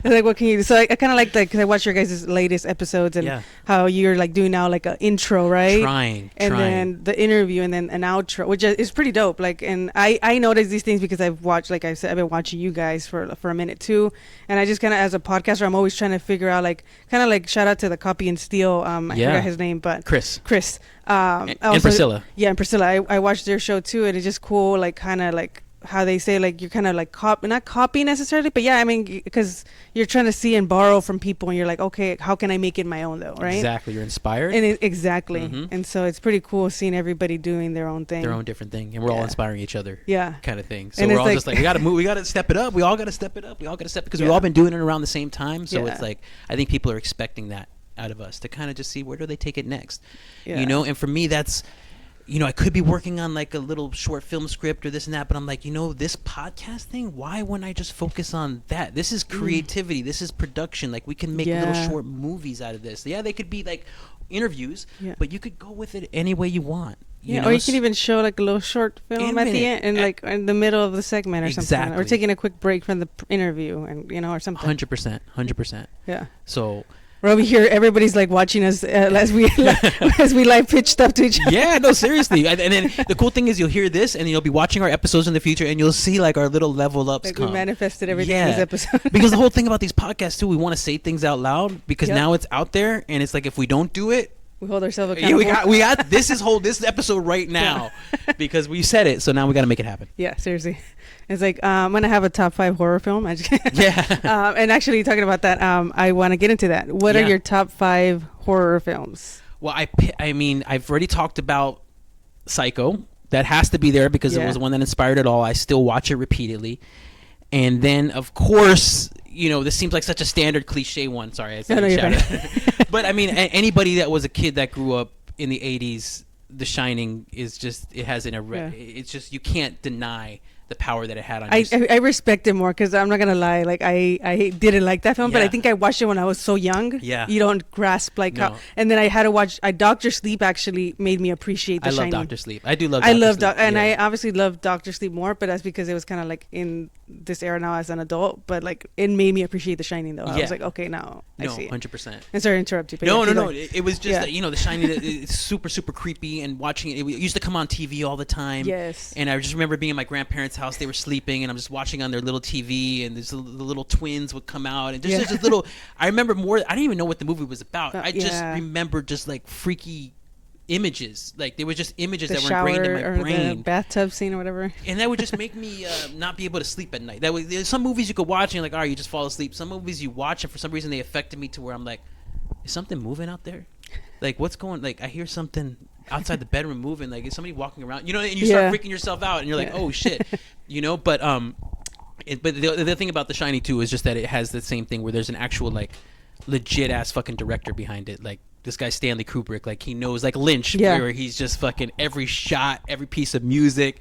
like what can you do? So I kind of like that, because I watched your guys' latest episodes, and how you're like doing now like an intro, right? Trying. Then the interview, and then an outro, which is pretty dope. Like, and I noticed these things because I've watched, like I said, I've been watching you guys for a minute too, and I just kind of, as a podcaster, I'm always trying to figure out, like, kind of like, shout out to the Copy and Steal, I forgot his name, but Chris and Priscilla. And Priscilla, I watched their show too, and it's just cool, like, kind of like how they say, like, you're kind of like not copying necessarily, but I mean, because you're trying to see and borrow from people, and you're like, okay, how can I make it my own though, right? Exactly. You're inspired, and and so it's pretty cool seeing everybody doing their own thing, their own different thing, and we're all inspiring each other, kind of thing. So and we're all like, just like, we gotta move, we gotta step it up, we all gotta step it up, because we've all been doing it around the same time. So it's like, I think people are expecting that out of us, to kind of just see where do they take it next, and for me, that's, I could be working on like a little short film script or this and that, but I'm like, this podcast thing, why wouldn't I just focus on that? This is creativity, this is production, like we can make little short movies out of this. They could be like interviews, but you could go with it any way you want. Or you can even show like a little short film at the end, and like in the middle of the segment or something, or taking a quick break from the interview, and or something. 100%. Yeah. So we're over here, everybody's like watching us as we live pitch stuff to each other. Yeah, no, seriously. And then the cool thing is, you'll hear this, and you'll be watching our episodes in the future, and you'll see like our little level ups come. We manifested everything in this episode. Because the whole thing about these podcasts too, we want to say things out loud, because now it's out there, and it's like, if we don't do it, we hold ourselves accountable. We got this episode right now, because we said it, so now we got to make it happen. Yeah, seriously. It's like, I'm gonna have a top 5 horror film. And actually, talking about that, I want to get into that. What are your top 5 horror films? Well, I mean, I've already talked about Psycho. That has to be there, because it was the one that inspired it all. I still watch it repeatedly. And then, of course, this seems like such a standard cliche one. Sorry, I said shout out. But I mean, anybody that was a kid that grew up in the 80s, The Shining is just, it has it's just, you can't deny the power that it had on I you. I respect it more because I'm not gonna lie, like I didn't like that film, but I Yeah. think I watched it when I was so young. Yeah. You don't grasp like how, No. and then I had to watch. Doctor Sleep actually made me appreciate The I love Shining. Doctor Sleep. I do love. I Dr. love Sleep. and Yeah. I obviously love Doctor Sleep more, but that's because it was kind of like in this era now as an adult. But like it made me appreciate The Shining though. I Yeah. was like, okay, now I No, see it. 100%. And sorry to interrupt you. But No, yeah, no, keep no. going. It was just Yeah. that, you know, The Shining. It's super, super creepy, and watching it. It used to come on TV all the time. Yes. And I just remember being at my grandparents' house. They were sleeping, and I'm just watching on their little TV, and the little twins would come out, and just this little. I remember more. I didn't even know what the movie was about. I just yeah. remember just like freaky images. Like there were just images The that were shower ingrained in my or the brain. bathtub scene or whatever. And that would just make me not be able to sleep at night. That way, there's some movies you could watch and you're like, all right, you just fall asleep. Some movies you watch and for some reason they affected me to where I'm like, is something moving out there? Like what's going? Like I hear something outside the bedroom moving. Like is somebody walking around? You know, and you start freaking yourself out and you're like, oh shit, you know. But the thing about The Shining too is just that it has the same thing where there's an actual like legit ass fucking director behind it. Like this guy Stanley Kubrick, like he knows, like Lynch, where he's just fucking every shot, every piece of music,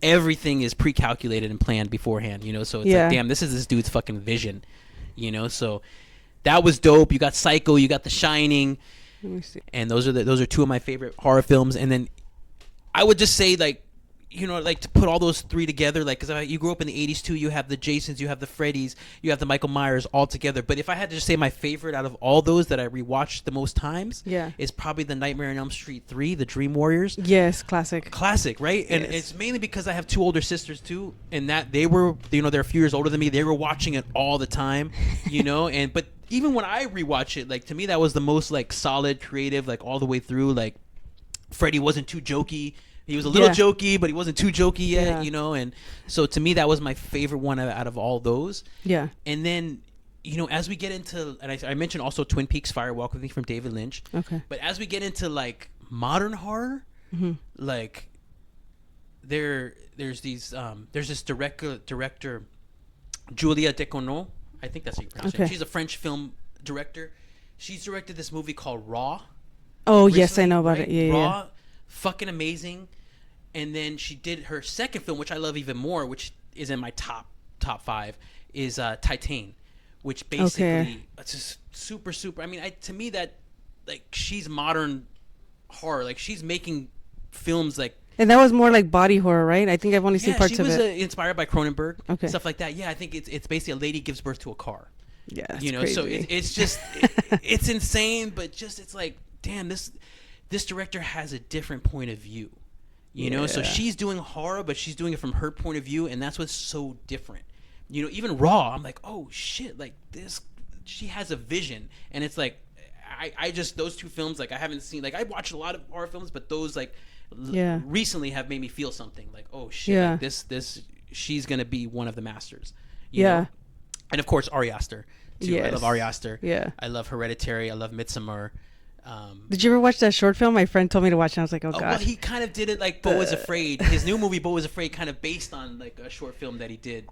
everything is pre-calculated and planned beforehand, you know. So it's like, damn, this is this dude's fucking vision, you know. So that was dope. You got Psycho, you got The Shining, and those are two of my favorite horror films. And then I would just say, like, you know, like to put all those three together, like, because you grew up in the 80s too. You have the Jasons, you have the Freddys, you have the Michael Myers all together. But if I had to just say my favorite out of all those that I rewatched the most times, is probably the Nightmare on Elm Street 3, the Dream Warriors. Yes, classic, right? And it's mainly because I have two older sisters too, and that they were, you know, they're a few years older than me. They were watching it all the time, you know. And but even when I rewatch it, like to me that was the most like solid, creative, like all the way through. Like Freddy wasn't too jokey. He was a little jokey, but he wasn't too jokey yet, you know. And so to me, that was my favorite one out of all those. Yeah. And then, you know, as we get into, and I mentioned also Twin Peaks: Fire Walk with Me from David Lynch. Okay. But as we get into like modern horror, like there's this director, Julia Decournau. I think that's how you pronounce it. She's a French film director. She's directed this movie called Raw. Oh, recently, yes, I know about it. Yeah, Raw, fucking amazing. And then she did her second film, which I love even more, which is in my top 5, is Titane, which basically it's just super. I mean, to me that, like, she's modern horror. Like, she's making films like. And that was more like body horror, right? I think I've only seen parts of it. Yeah, she was inspired by Cronenberg, stuff like that. Yeah, I think it's basically a lady gives birth to a car. Yeah, you know, crazy. So it's just it's insane, but just it's like, damn, this director has a different point of view, you know. So she's doing horror, but she's doing it from her point of view, and that's what's so different. You know, even Raw, I'm like, oh shit, like this, she has a vision, and it's like, I just those two films, like I haven't seen, like I watched a lot of horror films, but those like recently have made me feel something, like, oh shit, like this she's gonna be one of the masters, you know? And of course Ari Aster too. I love Ari Aster. I love Hereditary. I love Midsommar. Did you ever watch that short film? My friend told me to watch, and I was like, oh god. Well, he kind of did it like Beau Was Afraid. His new movie Beau Was Afraid, kind of based on like a short film that he did.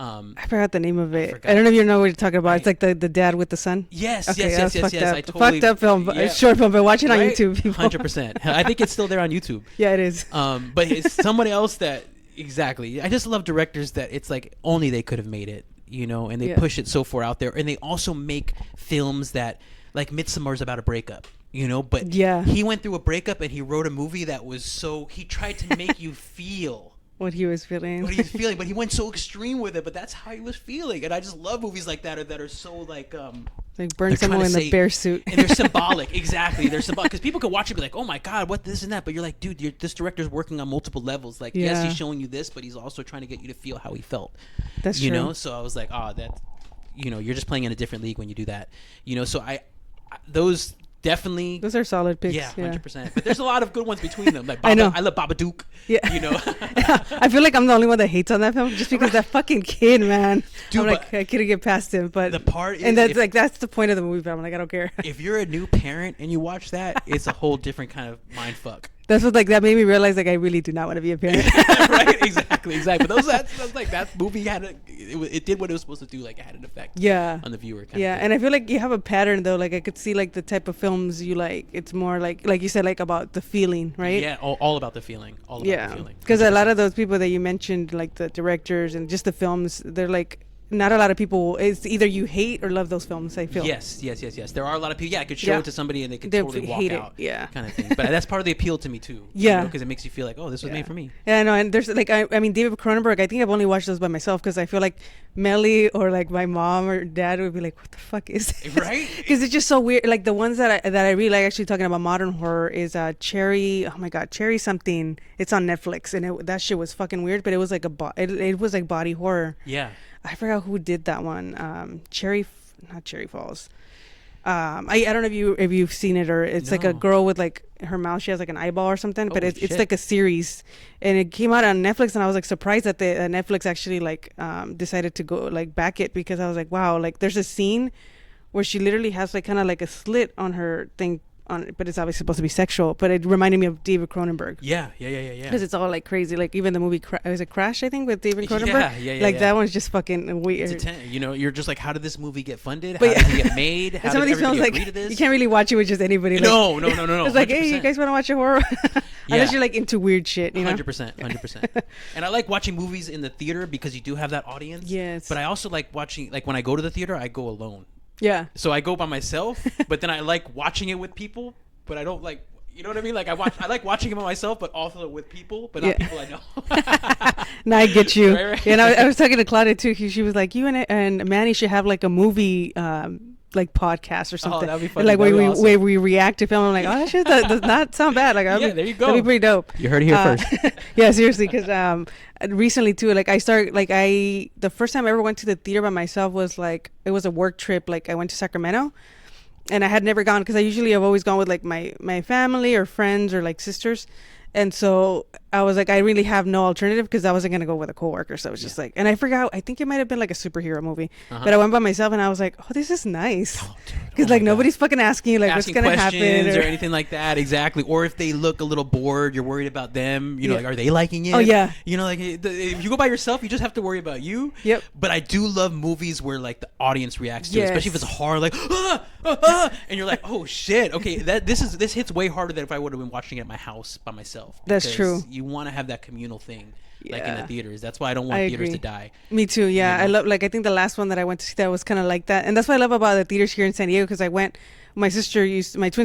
I forgot the name of it. I don't know if you know what you're talking about. It's like the dad with the son. Yes. I totally fucked up film, short film, but watch it on YouTube. 100%. I think it's still there on YouTube. Yeah, it is. But it's someone else that exactly. I just love directors that it's like only they could have made it, you know, and they push it so far out there, and they also make films that, like, Midsommar's about a breakup, you know, but he went through a breakup and he wrote a movie that was so, he tried to make you feel what he was feeling, but he went so extreme with it, but that's how he was feeling. And I just love movies like that that are so like burn someone in the bear suit, and they're symbolic. Exactly, they're symbolic, because people could watch it and be like, oh my god, what this and that, but you're like, dude, this director's working on multiple levels. Like, yes, he's showing you this, but he's also trying to get you to feel how he felt. That's true. Know, so I was like, that, you know, you're just playing in a different league when you do that, you know. So those definitely, those are solid picks. 100%. But there's a lot of good ones between them. Like I love Babadook. Yeah, you know. I feel like I'm the only one that hates on that film, just because that fucking kid, man. Dude, I'm like, I couldn't get past him. But the part is, and that's that's the point of the movie. But I'm like, I don't care. If you're a new parent and you watch that, it's a whole different kind of mind fuck. That's what like that made me realize like I really do not want to be a parent. Right? Exactly. But that's like that movie it did what it was supposed to do. Like it had an effect. Yeah. On the viewer. Yeah, and I feel like you have a pattern though. Like I could see like the type of films you like. It's more like you said, like about the feeling, right? Yeah, all about the feeling. All about the feeling. Because a lot of those people that you mentioned, like the directors and just the films, they're like. Not a lot of people. It's either you hate or love those films. I feel. Yes. There are a lot of people. Yeah, I could show it to somebody and they could totally walk hate out. It. Yeah. Kind of thing. But that's part of the appeal to me too. Yeah. Because it makes you feel like, oh, this was made for me. Yeah, I know. And there's like, I mean, David Cronenberg. I think I've only watched those by myself because I feel like Melly or like my mom or dad would be like, "What the fuck is this?" Right? Because it's just so weird. Like the ones that I really like, actually talking about modern horror, is Cherry. Oh my God, Cherry something. It's on Netflix, and that shit was fucking weird. But it was like it was like body horror. Yeah. I forgot who did that one. Not Cherry Falls. I don't know if you've seen it, or it's like a girl with like her mouth. She has like an eyeball or something. But it's like a series, and it came out on Netflix. And I was like surprised that Netflix actually like decided to go like back it, because I was like, wow, like there's a scene where she literally has like kind of like a slit on her thing. But it's obviously supposed to be sexual, but it reminded me of David Cronenberg. Yeah. Because it's all like crazy. Like even the movie, was it Crash, I think, with David Cronenberg? Yeah. Like that one's just fucking weird. You're just like, how did this movie get funded? How did it get made? How some of did these films, like, agree to this? You can't really watch it with just anybody. Like, No. It's like, 100%. Hey, you guys want to watch a horror? Unless you're like into weird shit, you know? 100%. And I like watching movies in the theater because you do have that audience. Yes. But I also like watching, like when I go to the theater, I go alone. Yeah. So I go by myself, but then I like watching it with people. But I don't like, you know what I mean? Like I like watching it by myself, but also with people, but not people I know. No, I get you. Right. And I was talking to Claudia too. She was like, you and Manny should have like a movie like podcast or something. Oh, that'd be funny. Like awesome. where we react to film. I'm like, oh, that shit does not sound bad. Like, there you go. That'd be pretty dope. You heard it here first. Yeah, seriously, because recently too, like the first time I ever went to the theater by myself was like, it was a work trip. Like I went to Sacramento. And I had never gone, because I've always gone with like my family or friends or like sisters. And so I was like, I really have no alternative, because I wasn't going to go with a coworker. So it was just like, and I forgot, I think it might have been like a superhero movie, but I went by myself and I was like, oh, this is nice. Because like nobody's fucking asking you like what's going to happen or anything like that. Exactly. Or if they look a little bored, you're worried about them. You know, like, are they liking it? Oh, yeah. You know, like if you go by yourself, you just have to worry about you. Yep. But I do love movies where like the audience reacts to it, especially if it's horror, like, and you're like, oh shit. Okay, this hits way harder than if I would have been watching it at my house by myself. That's true. You want to have that communal thing, like in the theaters. That's why I don't want theaters to die. Me too. Yeah, you know? I think the last one that I went to see that was kind of like that, and that's what I love about the theaters here in San Diego, because I went. My twin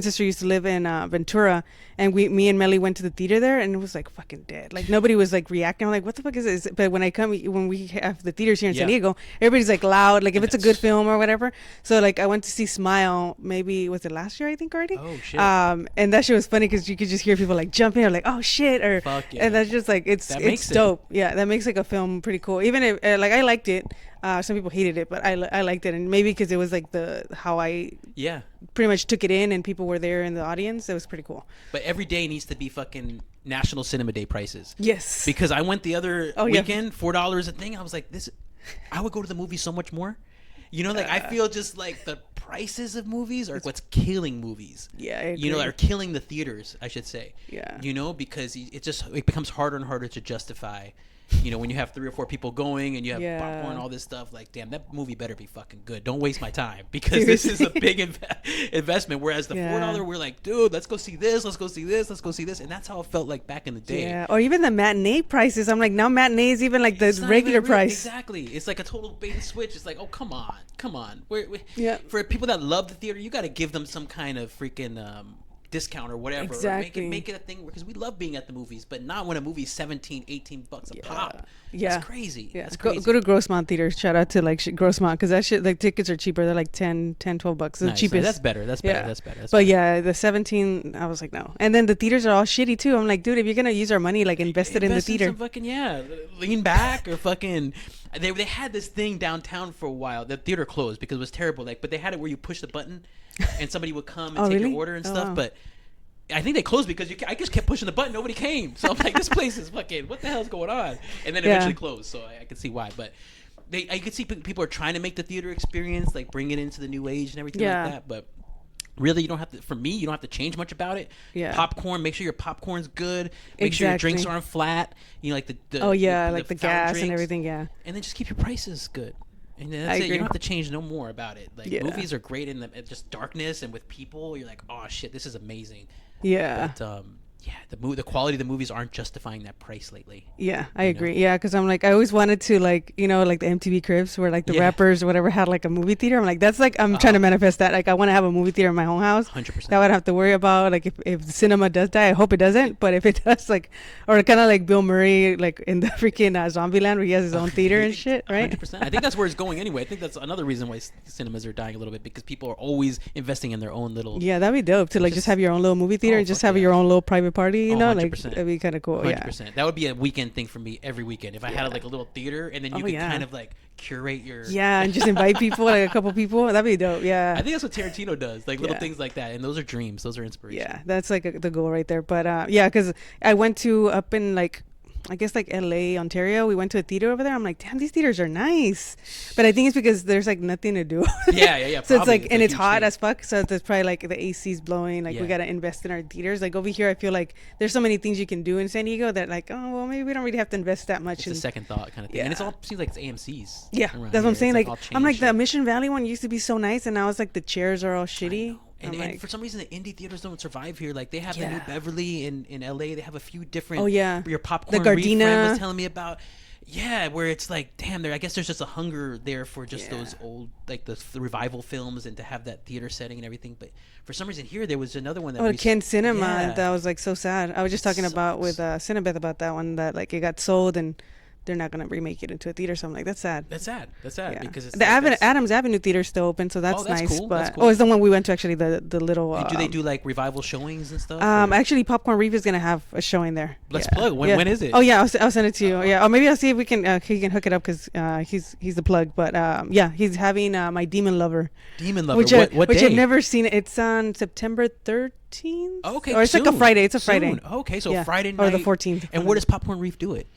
sister used to live in Ventura, and me and Melly went to the theater there, and it was like fucking dead. Like nobody was like reacting. I'm like, what the fuck is this? But when we have the theaters here in San Diego, everybody's like loud, like if it's a good film or whatever. So like I went to see Smile, maybe was it last year, I think, already. Oh shit. And that shit was funny because you could just hear people like jumping or like, oh shit, or fuck yeah. And that's just like it's dope. Yeah, that makes like a film pretty cool. Even if like I liked it. Some people hated it, but I liked it, and maybe because it was like how I pretty much took it in, and people were there in the audience. It was pretty cool. But every day needs to be fucking National Cinema Day prices. Yes. Because I went the other weekend, $4 a thing. I was like, I would go to the movie so much more. You know, like I feel just like the prices of movies are what's killing movies. Yeah, I agree. You know, are killing the theaters, I should say. Yeah. You know, because it becomes harder and harder to justify. You know, when you have 3 or 4 people going and you have popcorn, all this stuff, like, damn, that movie better be fucking good. Don't waste my time, because this is a big investment. Whereas the $4, we're like, dude, let's go see this, let's go see this, let's go see this. And that's how it felt like back in the day. Yeah, or even the matinee prices. I'm like, now matinee is even like the regular price. Exactly. It's like a total bait and switch. It's like, oh, come on. Yeah. For people that love the theater, you got to give them some kind of freaking discount or whatever. Exactly. Or make it a thing, because we love being at the movies, but not when a movie's $17-$18 a pop. Yeah, it's crazy. Yeah, it's crazy. Go to Grossmont theaters. Shout out to like Grossmont, because that shit, like, tickets are cheaper. They're like $10-$12. The cheapest. That's better. That's better. But yeah, the 17, I was like, no. And then the theaters are all shitty too. I'm like, dude, if you're gonna use our money, like invest it in the theater. Some fucking lean back or fucking. They had this thing downtown for a while. The theater closed because it was terrible. Like, but they had it where you push the button, and somebody would come and take your order and stuff. Wow. But I think they closed because I just kept pushing the button. Nobody came. So I'm like, this place is fucking, what the hell's going on? And then eventually closed. So I can see why. But I could see people are trying to make the theater experience, like bring it into the new age and everything like that. But Really, you don't have to. For me, you don't have to change much about it. Yeah. Popcorn. Make sure your popcorn's good. Make sure your drinks aren't flat. You know, like the the gas drinks, and everything. Yeah. And then just keep your prices good. And that's it. You don't have to change no more about it. Like movies are great in just darkness and with people. You're like, oh shit, this is amazing. Yeah. But the quality of the movies aren't justifying that price lately. Yeah, I agree. Yeah, because I'm like, I always wanted to, like, you know, like the MTV Cribs where like the rappers or whatever had like a movie theater. I'm like, that's like, I'm trying to manifest that. Like, I want to have a movie theater in my own house. 100%. That I would have to worry about. Like, if the cinema does die, I hope it doesn't. But if it does, like, or kind of like Bill Murray, like in the freaking Zombieland where he has his own theater and shit, right? 100%. I think that's where it's going anyway. I think that's another reason why cinemas are dying a little bit, because people are always investing in their own little. Yeah, that'd be dope to like just have your own little movie theater and just have your own little private party, you know? Like, that'd be kind of cool. 100%. That would be a weekend thing for me every weekend. If I had like a little theater and then you could kind of like curate your. Yeah, and just invite people, like a couple people. That'd be dope. Yeah. I think that's what Tarantino does. Like little things like that. And those are dreams. Those are inspiration. Yeah, that's like the goal right there. But yeah, because I went to up in like, I guess like LA, Ontario. We went to a theater over there. I'm like, damn, these theaters are nice. But I think it's because there's like nothing to do. Yeah. So it's like, and it's hot as fuck. So there's probably like the AC's blowing. Like we got to invest in our theaters. Like over here, I feel like there's so many things you can do in San Diego that like, oh, well, maybe we don't really have to invest that much. It's a second thought kind of thing. And it's all seems like it's AMC's. Yeah, that's what I'm saying. Like I'm like, the Mission Valley one used to be so nice. And now it's like the chairs are all shitty. And for some reason, the indie theaters don't survive here. Like they have the New Beverly in LA. They have a few different. Oh yeah. Your popcorn. The Gardena friend was telling me about. Yeah, where it's like, damn, I guess there's just a hunger there for just those old, like the revival films, and to have that theater setting and everything. But for some reason here, there was another one that Ken Cinema. That was like so sad. I was just talking about with Cinebeth about that one, that like it got sold and they're not gonna remake it into a theater. So I'm like, that's sad. That's sad because it's the Adams Avenue theater's still open, so that's nice. Cool. But that's cool. it's the one we went to actually. The little. Do they do like revival showings and stuff? Actually, Popcorn Reef is gonna have a showing there. Let's plug. When is it? Oh yeah, I'll send it to you. Or maybe I'll see if we can. He can hook it up because he's the plug. But he's having my Demon Lover. What day? Which I've never seen. It's on September 13th. Okay, or it's like a Friday. It's a Friday. Okay, so Friday night or the 14th. And where does Popcorn Reef do it?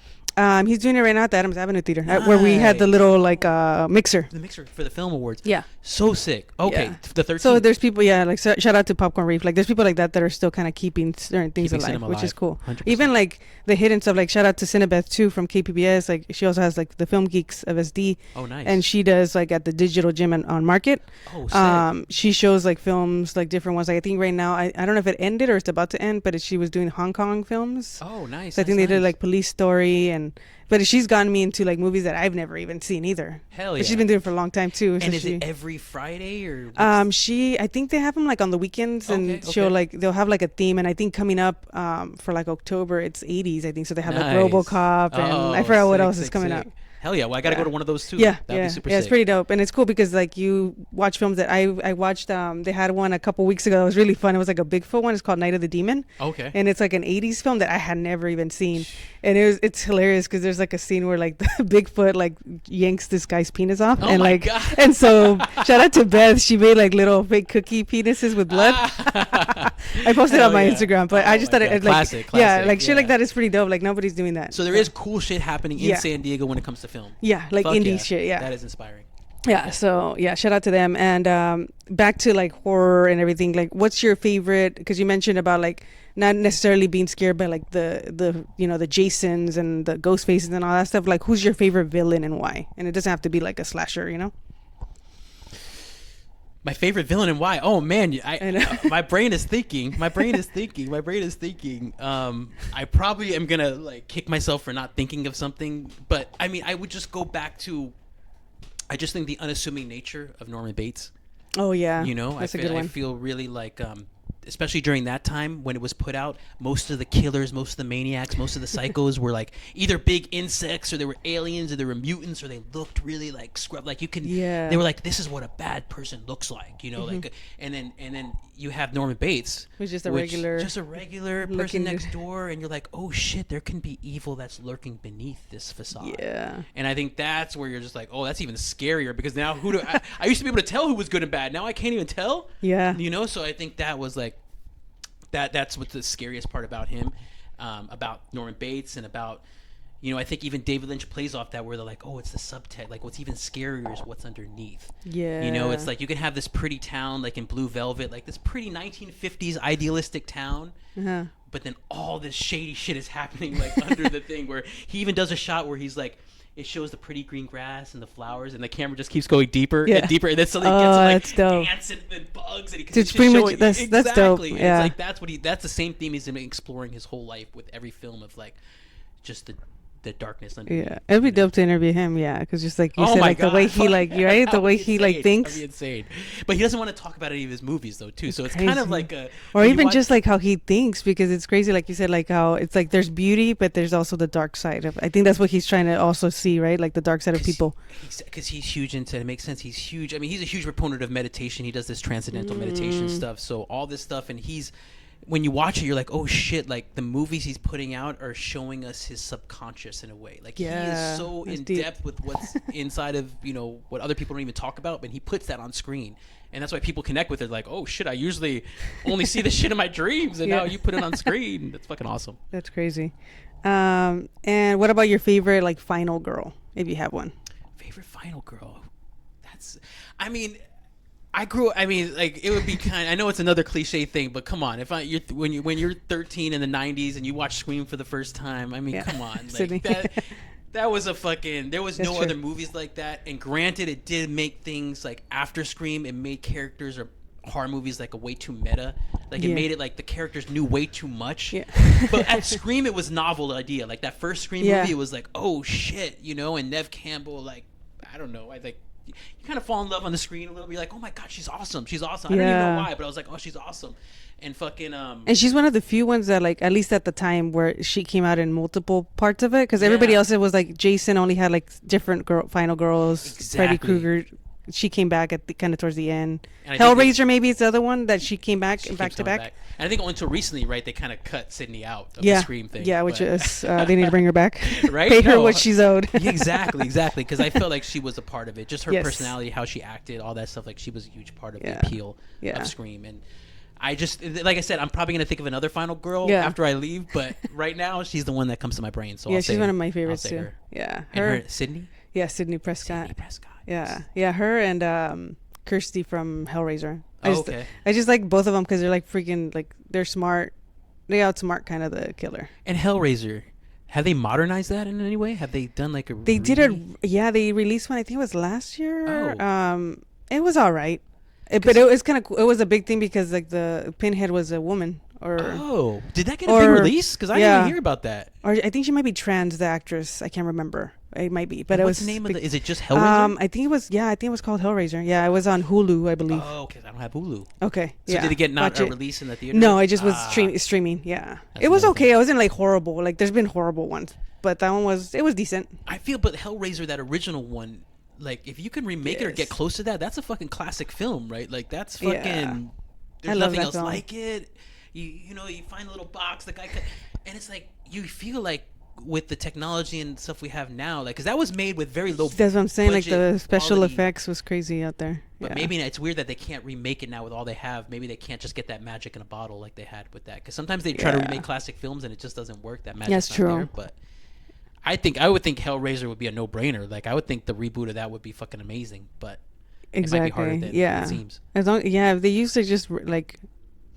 He's doing it right now at the Adams Avenue Theater, where we had the little like mixer. The mixer for the film awards. Yeah. So sick. Okay, the 13th. So there's people, like shout out to Popcorn Reef. Like there's people like that are still kind of keeping certain things alive, which is cool. 100%. Even like the hidden stuff. Like shout out to Cinebeth too from KPBS. Like she also has like the Film Geeks of SD. Oh, nice. And she does like at the Digital Gym on Market. Oh, sick. She shows like films, like different ones. Like I think right now, I don't know if it ended or it's about to end, but she was doing Hong Kong films. Oh, nice. So I think they did like Police Story but she's gotten me into like movies that I've never even seen either. Hell yeah! But she's been doing it for a long time too. And is it every Friday or? I think they have them like on the weekends, and they'll have like a theme. And I think coming up for like October, it's 80s. I think so. They have like RoboCop, and I forgot what else is coming up. Hell yeah! Well, I got to go to one of those too. Yeah, that'd be super sick. It's pretty dope, and it's cool because like you watch films that I watched. They had one a couple weeks ago. It was really fun. It was like a Bigfoot one. It's called Night of the Demon. Okay. And it's like an 80s film that I had never even seen, and it's hilarious because there's like a scene where like the Bigfoot like yanks this guy's penis off, and like God. And so shout out to Beth. She made like little fake cookie penises with blood. I posted it on my Instagram, but I just thought it like classic, like shit like that is pretty dope. Like nobody's doing that. So there is cool shit happening in San Diego when it comes to film. Yeah, like indie shit. Yeah, that is inspiring. Yeah, so shout out to them. And back to like horror and everything. Like, what's your favorite? Because you mentioned about like not necessarily being scared by like the the Jasons and the ghost faces and all that stuff. Like, who's your favorite villain and why? And it doesn't have to be like a slasher, you know. My favorite villain and why? Oh man, my brain is thinking. I probably am gonna like kick myself for not thinking of something, but I mean, I would just go back to. I just think the unassuming nature of Norman Bates. Oh yeah, that's a good one. I feel really like, especially during that time when it was put out, most of the killers, most of the maniacs, most of the psychos were like either big insects or they were aliens or they were mutants or they looked really like scrub. Like you can, they were like, this is what a bad person looks like, like, and then you have Norman Bates, who's just a regular person next door, and you're like, oh shit, there can be evil that's lurking beneath this facade. Yeah, and I think that's where you're just like, oh, that's even scarier because now I used to be able to tell who was good and bad. Now I can't even tell. Yeah, so I think that was like. That's what's the scariest part about him, about Norman Bates, and about You know, I think even David Lynch plays off that where they're like, oh, it's the subtext. Like, what's even scarier is what's underneath. Yeah. You know, it's like you can have this pretty town, like in Blue Velvet, like this pretty 1950s idealistic town. Uh-huh. But then all this shady shit is happening, like, under the thing where he even does a shot where he's like, it shows the pretty green grass and the flowers, and the camera just keeps going deeper and deeper, and then suddenly gets to, like, ants and bugs, and it's pretty much that's dope. Yeah, it's like that's the same theme he's been exploring his whole life with every film of like just the darkness underneath. Yeah, it'd be dope to interview him. Yeah, because just like you said, like God. the way he like right, the way he like thinks. That'd be insane. But he doesn't want to talk about any of his movies though, too. So it's kind of like a, or even just like how he thinks, because it's crazy. Like you said, like how it's like there's beauty, but there's also the dark side of. I think that's what he's trying to also see, right? Like the dark side of people. Because he's huge into it. Makes sense. He's huge. I mean, he's a huge proponent of meditation. He does this transcendental meditation stuff. So all this stuff, and when you watch it, you're like, oh shit, like the movies he's putting out are showing us his subconscious in a way. Like he is so in depth with what's inside of, you know, what other people don't even talk about, but he puts that on screen. And that's why people connect with it. Like, oh shit, I usually only see this shit in my dreams, and now you put it on screen. That's fucking awesome. That's crazy. And what about your favorite like final girl, if you have one? Favorite final girl? Like it would be kind. I know it's another cliche thing, but come on. When you're 13 in the 90s and you watch Scream for the first time, I mean, come on, like that was a fucking. There was no other movies like that. And granted, it did make things like after Scream, it made characters or horror movies like a way too meta. Like it made it like the characters knew way too much. Yeah. But at Scream, it was novel idea. Like that first Scream movie, it was like, oh shit, you know. And Neve Campbell, like, I don't know, I think. You kind of fall in love on the screen a little. You're like, oh my god, she's awesome. She's awesome. I don't even know why, but I was like, oh, she's awesome. And fucking and she's one of the few ones that, like, at least at the time, where she came out in multiple parts of it, because everybody else, it was like Jason only had like different final girls. Freddy Krueger, she came back at the kind of towards the end. Hellraiser maybe is the other one that she came back back to back. And I think until recently, right, they kind of cut Sydney out of the Scream thing. Yeah, which is they need to bring her back. Right? Pay her what she's owed. Exactly. Because I felt like she was a part of it. Just her personality, how she acted, all that stuff. Like she was a huge part of the appeal of Scream. And I just, like I said, I'm probably gonna think of another final girl after I leave. But right now, she's the one that comes to my brain. So she's one of my favorites too. Her. Yeah, her Sydney. Yeah, Sydney Prescott. Yeah, her and Kirsty from Hellraiser. I just like both of them because they're like freaking, like, they're smart. They outsmart kind of the killer. And Hellraiser, have they modernized that in any way? Have they done like a? They did it. Yeah, they released one. I think it was last year. Oh. It was all right, but it was kind of. It was a big thing because like the Pinhead was a woman. Did that get a big release? Because I didn't even hear about that. Or I think she might be trans, the actress. I can't remember. It might be, but what's the name of the? Is it just Hellraiser? I think it was. Yeah, I think it was called Hellraiser. Yeah, it was on Hulu, I believe. Oh, okay. I don't have Hulu. Okay. So did it get not a release in the theater? No, it just was streaming. Yeah, it was okay. It wasn't like horrible. Like there's been horrible ones, but that one was decent. I feel, but Hellraiser, that original one, like if you can remake it or get close to that, that's a fucking classic film, right? Like that's fucking. Yeah. There's nothing else like it. You know, you find a little box, the guy, and it's like you feel like with the technology and stuff we have now, like, because that was made with very low. That's what I'm saying. Like the special effects was crazy out there. But maybe it's weird that they can't remake it now with all they have. Maybe they can't just get that magic in a bottle like they had with that. Because sometimes they try to remake classic films and it just doesn't work. That magic's not there. But I would think Hellraiser would be a no-brainer. Like I would think the reboot of that would be fucking amazing. But it might be harder than it seems. If they used to just like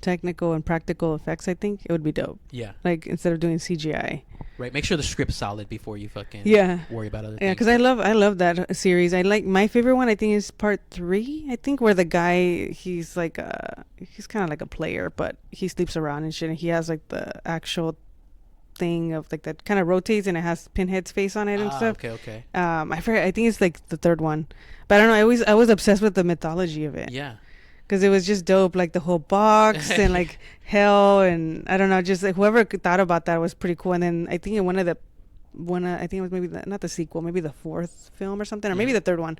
technical and practical effects, I think it would be dope. Yeah. Like instead of doing CGI. Right. Make sure the script's solid before you fucking worry about other things. Yeah, because I love that series. I like my favorite one. I think is part 3. I think where the guy he's like he's kind of like a player, but he sleeps around and shit. And he has like the actual thing of like that kind of rotates and it has Pinhead's face on it and stuff. Okay. I forget. I think it's like the 3rd one, but I don't know. I was obsessed with the mythology of it. Yeah. Because it was just dope, like the whole box and like hell and I don't know, just like whoever thought about that was pretty cool. And then I think in I think it was maybe not the sequel, maybe the 4th film or something, or maybe the 3rd one,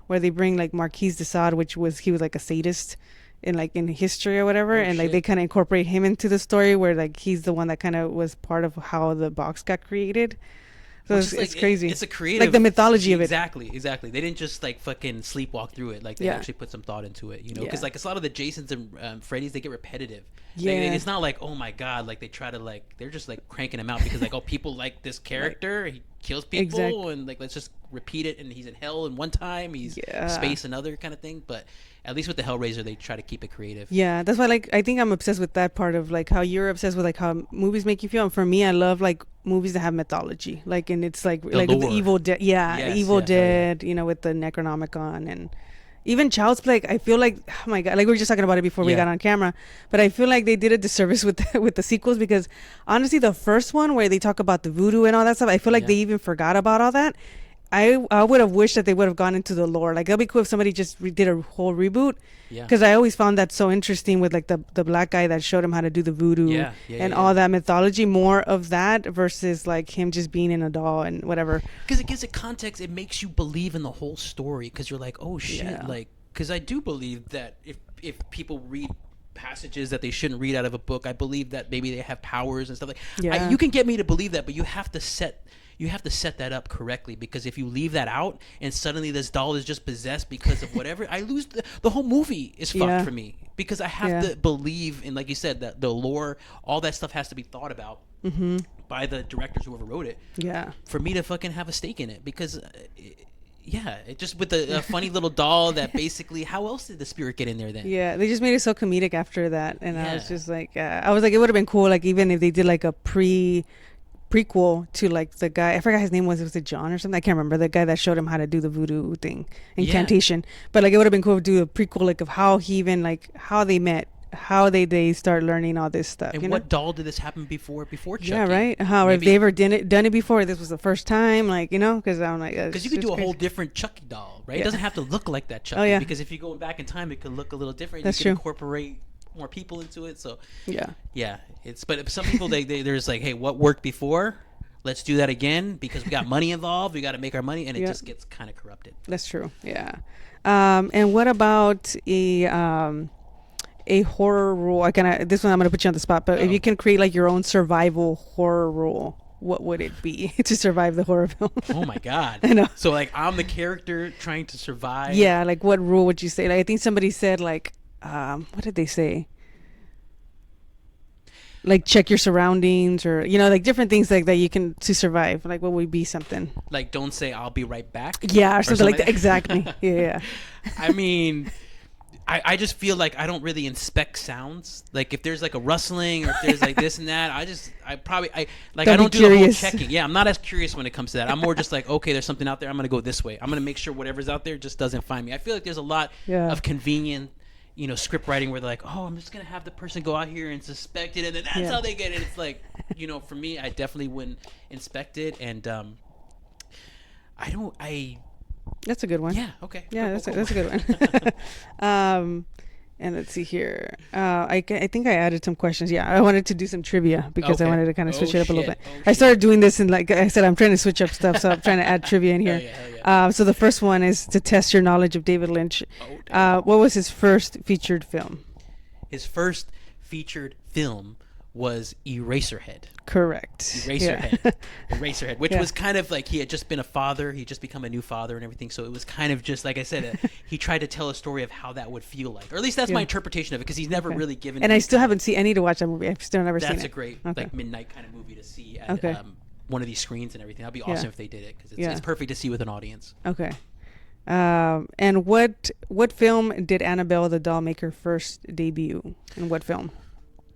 where they bring like Marquis de Sade, he was like a sadist in history or whatever, and like they kind of incorporate him into the story where like he's the one that kind of was part of how the box got created. So Which is, it's crazy. It's a creative, like the mythology of it. Exactly. They didn't just like fucking sleepwalk through it. Like they Yeah. actually put some thought into it, you know? Yeah. Because like it's a lot of the Jasons and Freddys, they get repetitive. Yeah. It's not like, oh my god, like they try to like they're just like cranking him out because like, oh, people like this character, he kills people, Exactly. and like let's just repeat it. And he's in hell in one time, he's space another kind of thing. But at least with the Hellraiser, they try to keep it creative. Yeah, that's why like I think I'm obsessed with that part of like how you're obsessed with like how movies make you feel. And for me, I love like movies that have mythology, like, and it's like the Evil Dead, Evil Dead, you know, with the Necronomicon, and even Child's Play. I feel like, oh my god, like we were just talking about it before we got on camera, but I feel like they did a disservice with with the sequels, because honestly, the first one where they talk about the voodoo and all that stuff, I feel like they even forgot about all that. I would have wished that they would have gone into the lore. Like, it'd be cool if somebody just did a whole reboot. Yeah. Because I always found that so interesting with like the black guy that showed him how to do the voodoo and all that mythology. More of that versus like him just being in a doll and whatever. Because it gives it context. It makes you believe in the whole story. Because you're like, oh shit, like, because I do believe that if people read passages that they shouldn't read out of a book, I believe that maybe they have powers and stuff like. Yeah. You can get me to believe that, but you have to set that up correctly, because if you leave that out and suddenly this doll is just possessed because of whatever, I lose the whole movie is fucked for me, because I have to believe in, like you said, that the lore, all that stuff has to be thought about by the directors, whoever wrote it, for me to fucking have a stake in it. Because it just with the funny little doll that basically, how else did the spirit get in there then? Yeah, they just made it so comedic after that, and I was just like, I was like, it would have been cool, like even if they did like a prequel to like the guy, I forgot his name, was it John or something? I can't remember, the guy that showed him how to do the voodoo thing, incantation. But like it would have been cool to do a prequel, like of how he even, like how they met, how they start learning all this stuff. And what doll did this happen before Chucky? Yeah, right. How if they ever done it before, this was the first time, like, you know? Because I'm like, because you could do a whole different Chucky doll, right? It doesn't have to look like that Chucky, because if you go back in time, it could look a little different. That's you true. Can incorporate more people into it. So but some people there's like, hey, what worked before, let's do that again, because we got money involved, we got to make our money, and it just gets kind of corrupted. That's true. And what about a horror rule? This one I'm gonna put you on the spot, but if you can create like your own survival horror rule, what would it be to survive the horror film? Oh my god. I know. So like I'm the character trying to survive. Yeah, like what rule would you say? Like I think somebody said like what did they say? Like check your surroundings, or you know, like different things like that you can to survive. Like what would be something? Like don't say I'll be right back. Yeah, or something like that. Exactly. Yeah. I mean, I just feel like I don't really inspect sounds. Like if there's like a rustling, or if there's like this and that, I don't do the whole checking. Yeah, I'm not as curious when it comes to that. I'm more just like, okay, there's something out there, I'm gonna go this way. I'm gonna make sure whatever's out there just doesn't find me. I feel like there's a lot of convenient, you know, script writing where they're like, oh, I'm just gonna have the person go out here and suspect it, and then that's how they get it. It's like, you know, for me, I definitely wouldn't inspect it, and That's a good one. Yeah. Okay. Yeah, cool. That's a good one. And let's see here. I think I added some questions. Yeah, I wanted to do some trivia because I wanted to kind of switch it up a little bit. I started doing this, and like I said, I'm trying to switch up stuff, so I'm trying to add trivia in here. So the first one is to test your knowledge of David Lynch. What was his first featured film? His first featured film was Eraserhead. Correct. Eraserhead, which was kind of like he had just been a father. He just become a new father and everything. So it was kind of just, like I said, he tried to tell a story of how that would feel like. Or at least that's my interpretation of it, because he's never really given. And I still haven't seen any to watch that movie. I've still never seen it. That's a great like midnight kind of movie to see at one of these screens and everything. That'd be awesome if they did it, because it's perfect to see with an audience. Okay. And what film did Annabelle the doll make her first debut? In what film?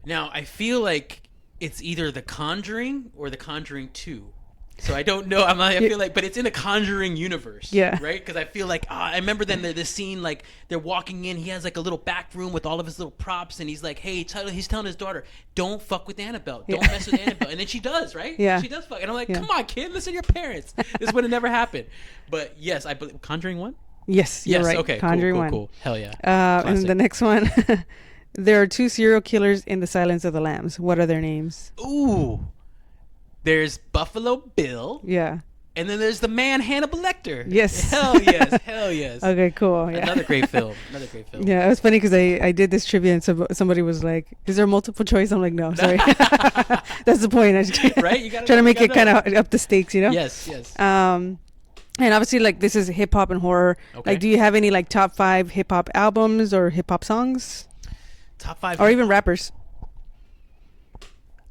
Now, I feel like it's either The Conjuring or The Conjuring 2. So I don't know. I feel like, but it's in the Conjuring universe. Yeah. Right? Because I feel like, I remember then this scene, like they're walking in. He has like a little back room with all of his little props. And he's like, hey, he's telling his daughter, don't fuck with Annabelle. Don't mess with Annabelle. And then she does, right? Yeah. She does fuck. And I'm like, come on, kid. Listen to your parents. This would have never happened. But yes, I believe. Conjuring 1? Yes, you're right. Okay. Conjuring cool, 1. Cool. Hell yeah. And the next one. There are 2 serial killers in The Silence of the Lambs. What are their names? Ooh. There's Buffalo Bill. Yeah. And then there's the man Hannibal Lecter. Yes. Hell yes. Hell yes. Okay, cool. Yeah. Another great film. Another great film. Yeah, it was funny because I did this trivia and somebody was like, "Is there multiple choice?" I'm like, "No, sorry." That's the point. Right? You gotta trying to make it kind of up the stakes, you know? Yes, yes. And obviously, like, this is hip hop and horror. Okay. Like, do you have any like top 5 hip hop albums or hip hop songs, Top 5. or even rappers?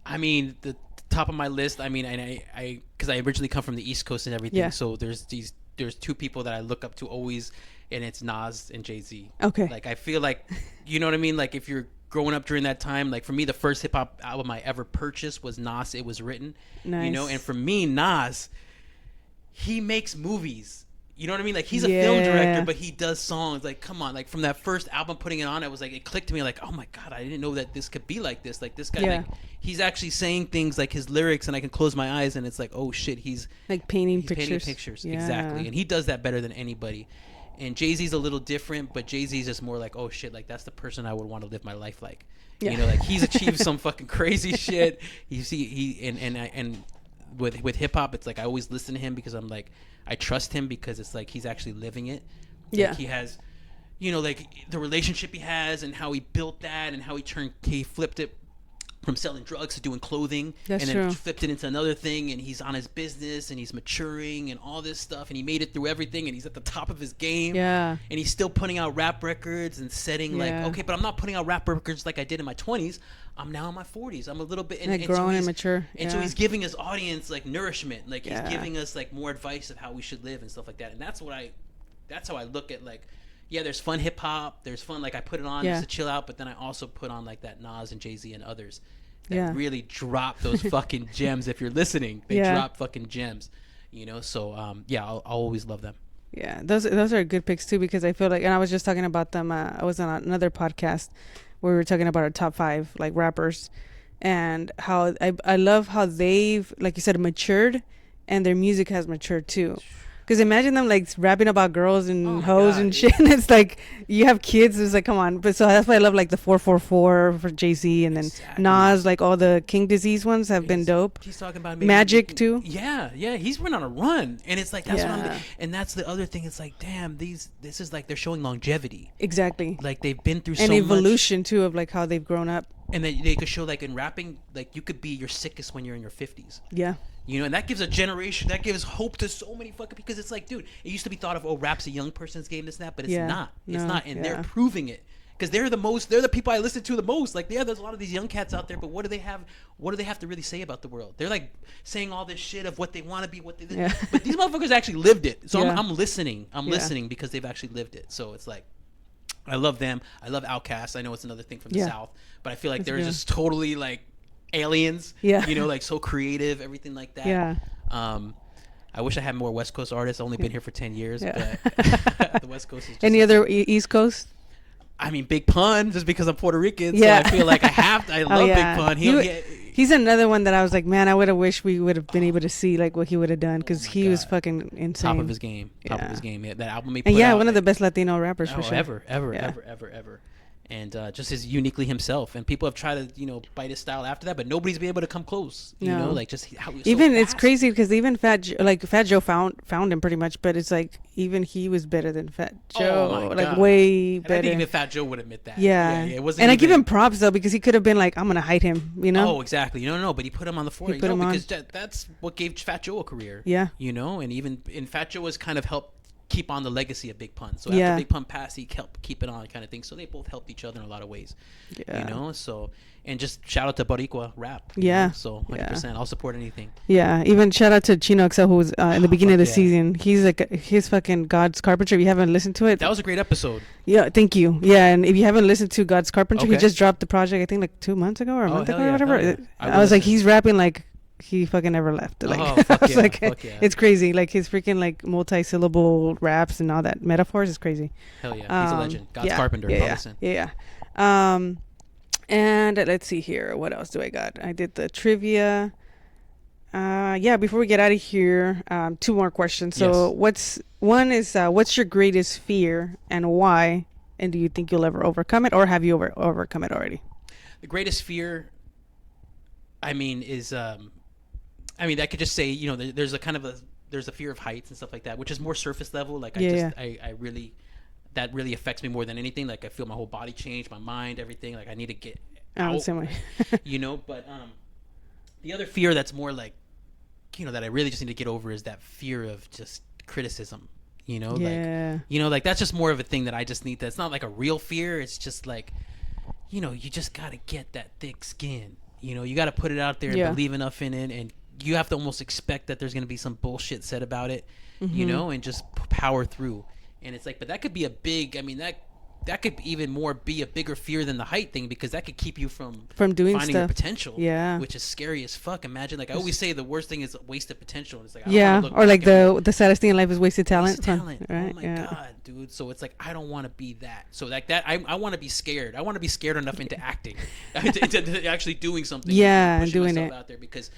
I mean, the top of my list. I mean, and I because I originally come from the East Coast and everything. Yeah. So there's 2 people that I look up to always, and it's Nas and Jay-Z. Okay. Like, I feel like, you know what I mean? Like, if you're growing up during that time, like, for me, the first hip hop album I ever purchased was Nas. It Was Written. Nice. You know, and for me, Nas, he makes movies. You know what I mean? Like, he's a film director, but he does songs. Like, come on. Like, from that first album, putting it on, it was like, it clicked to me like, oh my God, I didn't know that this could be like this. Like, this guy, like, he's actually saying things like his lyrics, and I can close my eyes and it's like, oh shit, he's painting painting pictures. pictures. Yeah. Exactly. And he does that better than anybody. And Jay-Z's a little different, but Jay-Z's just more like, oh shit, like, that's the person I would want to live my life like. Yeah. You know, like, he's achieved some fucking crazy shit. You see, and with hip hop, it's like I always listen to him because I'm like, I trust him because it's like he's actually living it. Yeah. Like, he has, you know, like, the relationship he has and how he built that and how he flipped it from selling drugs to doing clothing. That's and then true. flipped it into another thing, and he's on his business and he's maturing and all this stuff, and he made it through everything, and he's at the top of his game. Yeah. And he's still putting out rap records and setting like, okay, but I'm not putting out rap records like I did in my 20s. I'm now in my 40s. I'm a little bit Like, growing and mature. And so he's giving his audience like nourishment, like, he's Yeah. giving us like more advice of how we should live and stuff like that. And that's how I look at, like, yeah, there's fun hip hop, there's fun, like, I put it on just to chill out, but then I also put on like that Nas and Jay-Z and others that really drop those fucking gems. If you're listening, they drop fucking gems, you know. So yeah, I'll always love them. Yeah, those are good picks too, because I feel like, and I was just talking about them. I was on another podcast where we were talking about our top 5 like rappers, and how I love how they've, like you said, matured, and their music has matured too. Because imagine them like rapping about girls and hoes and shit. And it's like, you have kids. It's like, come on. But so that's why I love like the 444 for Jay-Z, and then Nas, like all the King Disease ones have been dope. He's talking about Magic too. Yeah, he's been on a run, and it's like, that's what and that's the other thing. It's like, damn, this is like, they're showing longevity. Exactly. Like, they've been through and so evolution much. too, of like how they've grown up. And they could show, like, in rapping, like, you could be your sickest when you're in your 50s. Yeah. You know, and that gives a generation, that gives hope to so many fucking, because it's like, dude, it used to be thought of, oh, rap's a young person's game, this and that, but it's not. It's not, and they're proving it. Because they're the people I listen to the most. Like, yeah, there's a lot of these young cats out there, but what do they have to really say about the world? They're like saying all this shit of what they want to be, but these motherfuckers actually lived it. So I'm listening. I'm listening because they've actually lived it. So it's like, I love them. I love Outkast. I know it's another thing from the South, but I feel like they're just totally like aliens. Yeah. You know, like, so creative, everything like that. Yeah. I wish I had more West Coast artists. I've only been here for 10 years, but the West Coast is just... Any other East Coast? I mean, Big Pun, just because I'm Puerto Rican, so I feel like I love Big Pun. He's another one that I was like, man, I would have wished we would have been able to see like what he would have done, because he was fucking insane. Top of his game. Top of his game. Yeah, that album he put and out, one of the best Latino rappers for sure. Ever. And just as uniquely himself. And people have tried to, you know, bite his style after that, but nobody's been able to come close. You know, like, just how he was even so it's crazy, because even Fat Joe found him pretty much, but it's like even he was better than Fat Joe, like way better. I think even Fat Joe would admit that. Yeah, it wasn't. And I give him props though, because he could have been like, I'm gonna hide him, you know. Oh, exactly. No, but he put him on the forefront, because that's what gave Fat Joe a career. Yeah, you know, and even Fat Joe has kind of helped keep on the legacy of Big Pun. So after Big Pun passed, he helped keep it on, kind of thing. So they both helped each other in a lot of ways. You know, so, and just shout out to Boricua rap. Know? So 100%, I'll support anything. Yeah, even shout out to Chino XL, who was in the beginning of the season. He's like, his fucking God's Carpenter. If you haven't listened to it, that was a great episode. Yeah, thank you. Yeah, and if you haven't listened to God's Carpenter, he just dropped the project, I think like 2 months ago or a month ago or whatever. I was like, he's rapping like he fucking never left. Like, fuck it's crazy. Like, his freaking like multi-syllable raps and all that metaphors is crazy. Hell yeah, he's a legend. God's Carpenter. Yeah. And let's see here. What else do I got? I did the trivia. Before we get out of here, 2 more questions. So what's your greatest fear and why? And do you think you'll ever overcome it, or have you overcome it already? The greatest fear, I mean, is I mean, I could just say, you know, there's a kind of a there's a fear of heights and stuff like that, which is more surface level. Like Yeah, I really, that really affects me more than anything. Like I feel my whole body change, my mind, everything. Like I need to get out, same way. you know. But the other fear that's more like, you know, that I really just need to get over is that fear of just criticism. You know, like, you know, like that's just more of a thing that I just need. That's not like a real fear. It's just like, you know, you just gotta get that thick skin. You know, you gotta put it out there and believe enough in it, and you have to almost expect that there's gonna be some bullshit said about it, you know, and just power through. And it's like, but that could be a big. I mean, that could even more be a bigger fear than the height thing, because that could keep you from doing finding stuff. your potential. Yeah, which is scary as fuck. Imagine, like I always say, the worst thing is wasted potential. It's like, or like the saddest thing in life is wasted talent. Right? Oh my god, dude. So it's like, I don't want to be that. So like that, I want to be scared. I want to be scared enough into acting, into actually doing something. Yeah, and doing it out there, because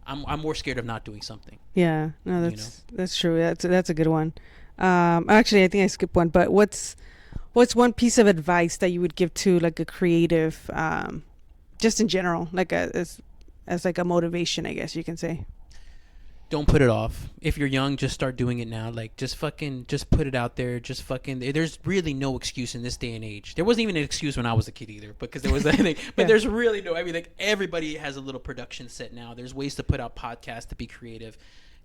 I'm more scared of not doing something. Yeah, no, that's true. That's a good one. Actually, I think I skipped one, but what's one piece of advice that you would give to like a creative, just in general, like as like a motivation, I guess you can say? Don't put it off. If you're young, just start doing it now. Like just put it out there. There's really no excuse in this day and age. There wasn't even an excuse when I was a kid either, because there was anything. But there's really no. I mean, like everybody has a little production set now. There's ways to put out podcasts, to be creative.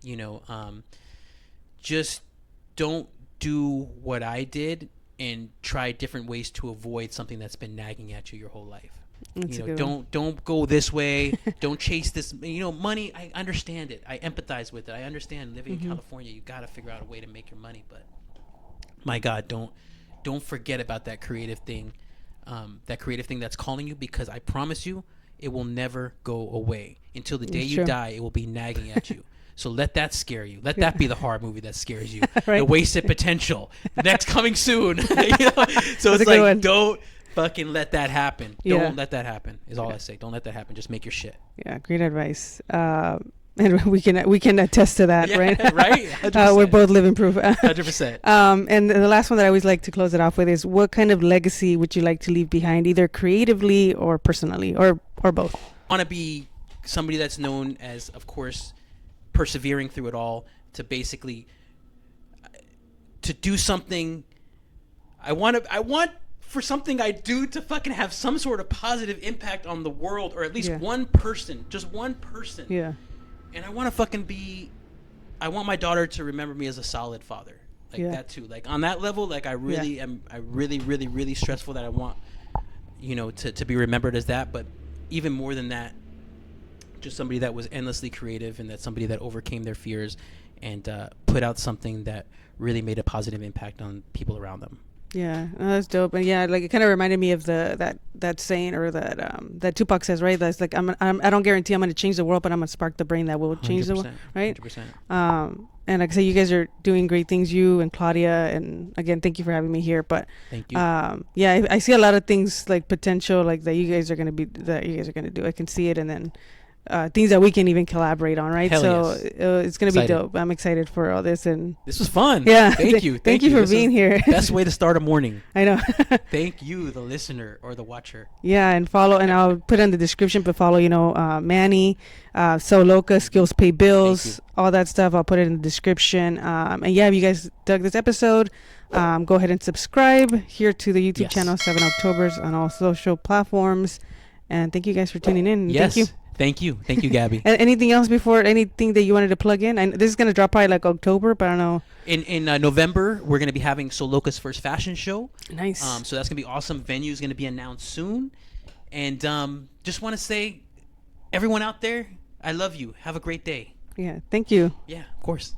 You know, just don't do what I did and try different ways to avoid something that's been nagging at you your whole life. That's you know, don't go this way. Don't chase this. You know, money. I understand it. I empathize with it. I understand living in California. You got to figure out a way to make your money. But my God, don't forget about that creative thing. That creative thing that's calling you, because I promise you, it will never go away until the day you die. It will be nagging at you. So let that scare you. Let that be the horror movie that scares you. Right. The wasted potential. Next coming soon. You know? So it's like, don't fucking let that happen. Don't let that happen is all I say. Don't let that happen. Just make your shit. Yeah, great advice. And we can attest to that, right? Right? 100%. We're both living proof. 100%. And the last one that I always like to close it off with is, what kind of legacy would you like to leave behind, either creatively or personally, or both? I want to be somebody that's known as, of course, persevering through it all, to basically to do something. I want for something I do to fucking have some sort of positive impact on the world, or at least one person, just one person. Yeah. And I want to fucking I want my daughter to remember me as a solid father, like that too. Like on that level, like I really am. I really, really, really stressful that I want, you know, to be remembered as that. But even more than that, just somebody that was endlessly creative, and that's somebody that overcame their fears and put out something that really made a positive impact on people around them. Yeah, that's dope. And yeah, like it kind of reminded me of that saying, or that Tupac says, right? That's like, I don't guarantee I'm going to change the world, but I'm going to spark the brain that will change the world, right? 100%. And like I say, you guys are doing great things, you and Claudia. And again, thank you for having me here. But thank you. Yeah, I see a lot of things, like potential, like that you guys are going to do. I can see it, and then things that we can even collaborate on, right? Hell so yes. It's going to be dope. I'm excited for all this, and this was fun. Yeah, thank you. Thank you for being here. Best way to start a morning. I know. Thank you, the listener or the watcher. Yeah, and follow, and I'll put it in the description, but follow, Manny, Sew Loka, Skills Pay Bills, all that stuff. I'll put it in the description. And yeah, if you guys dug this episode, go ahead and subscribe here to the YouTube channel, 7 Octoberz, on all social platforms. And thank you guys for tuning in. Yes. Thank you. Thank you, Gabby. And anything else anything that you wanted to plug in? And this is going to drop probably like October, but I don't know. In November, we're going to be having Sew Loka's first fashion show. Nice. So that's going to be awesome. Venue is going to be announced soon. And just want to say, everyone out there, I love you. Have a great day. Yeah, thank you. Yeah, of course.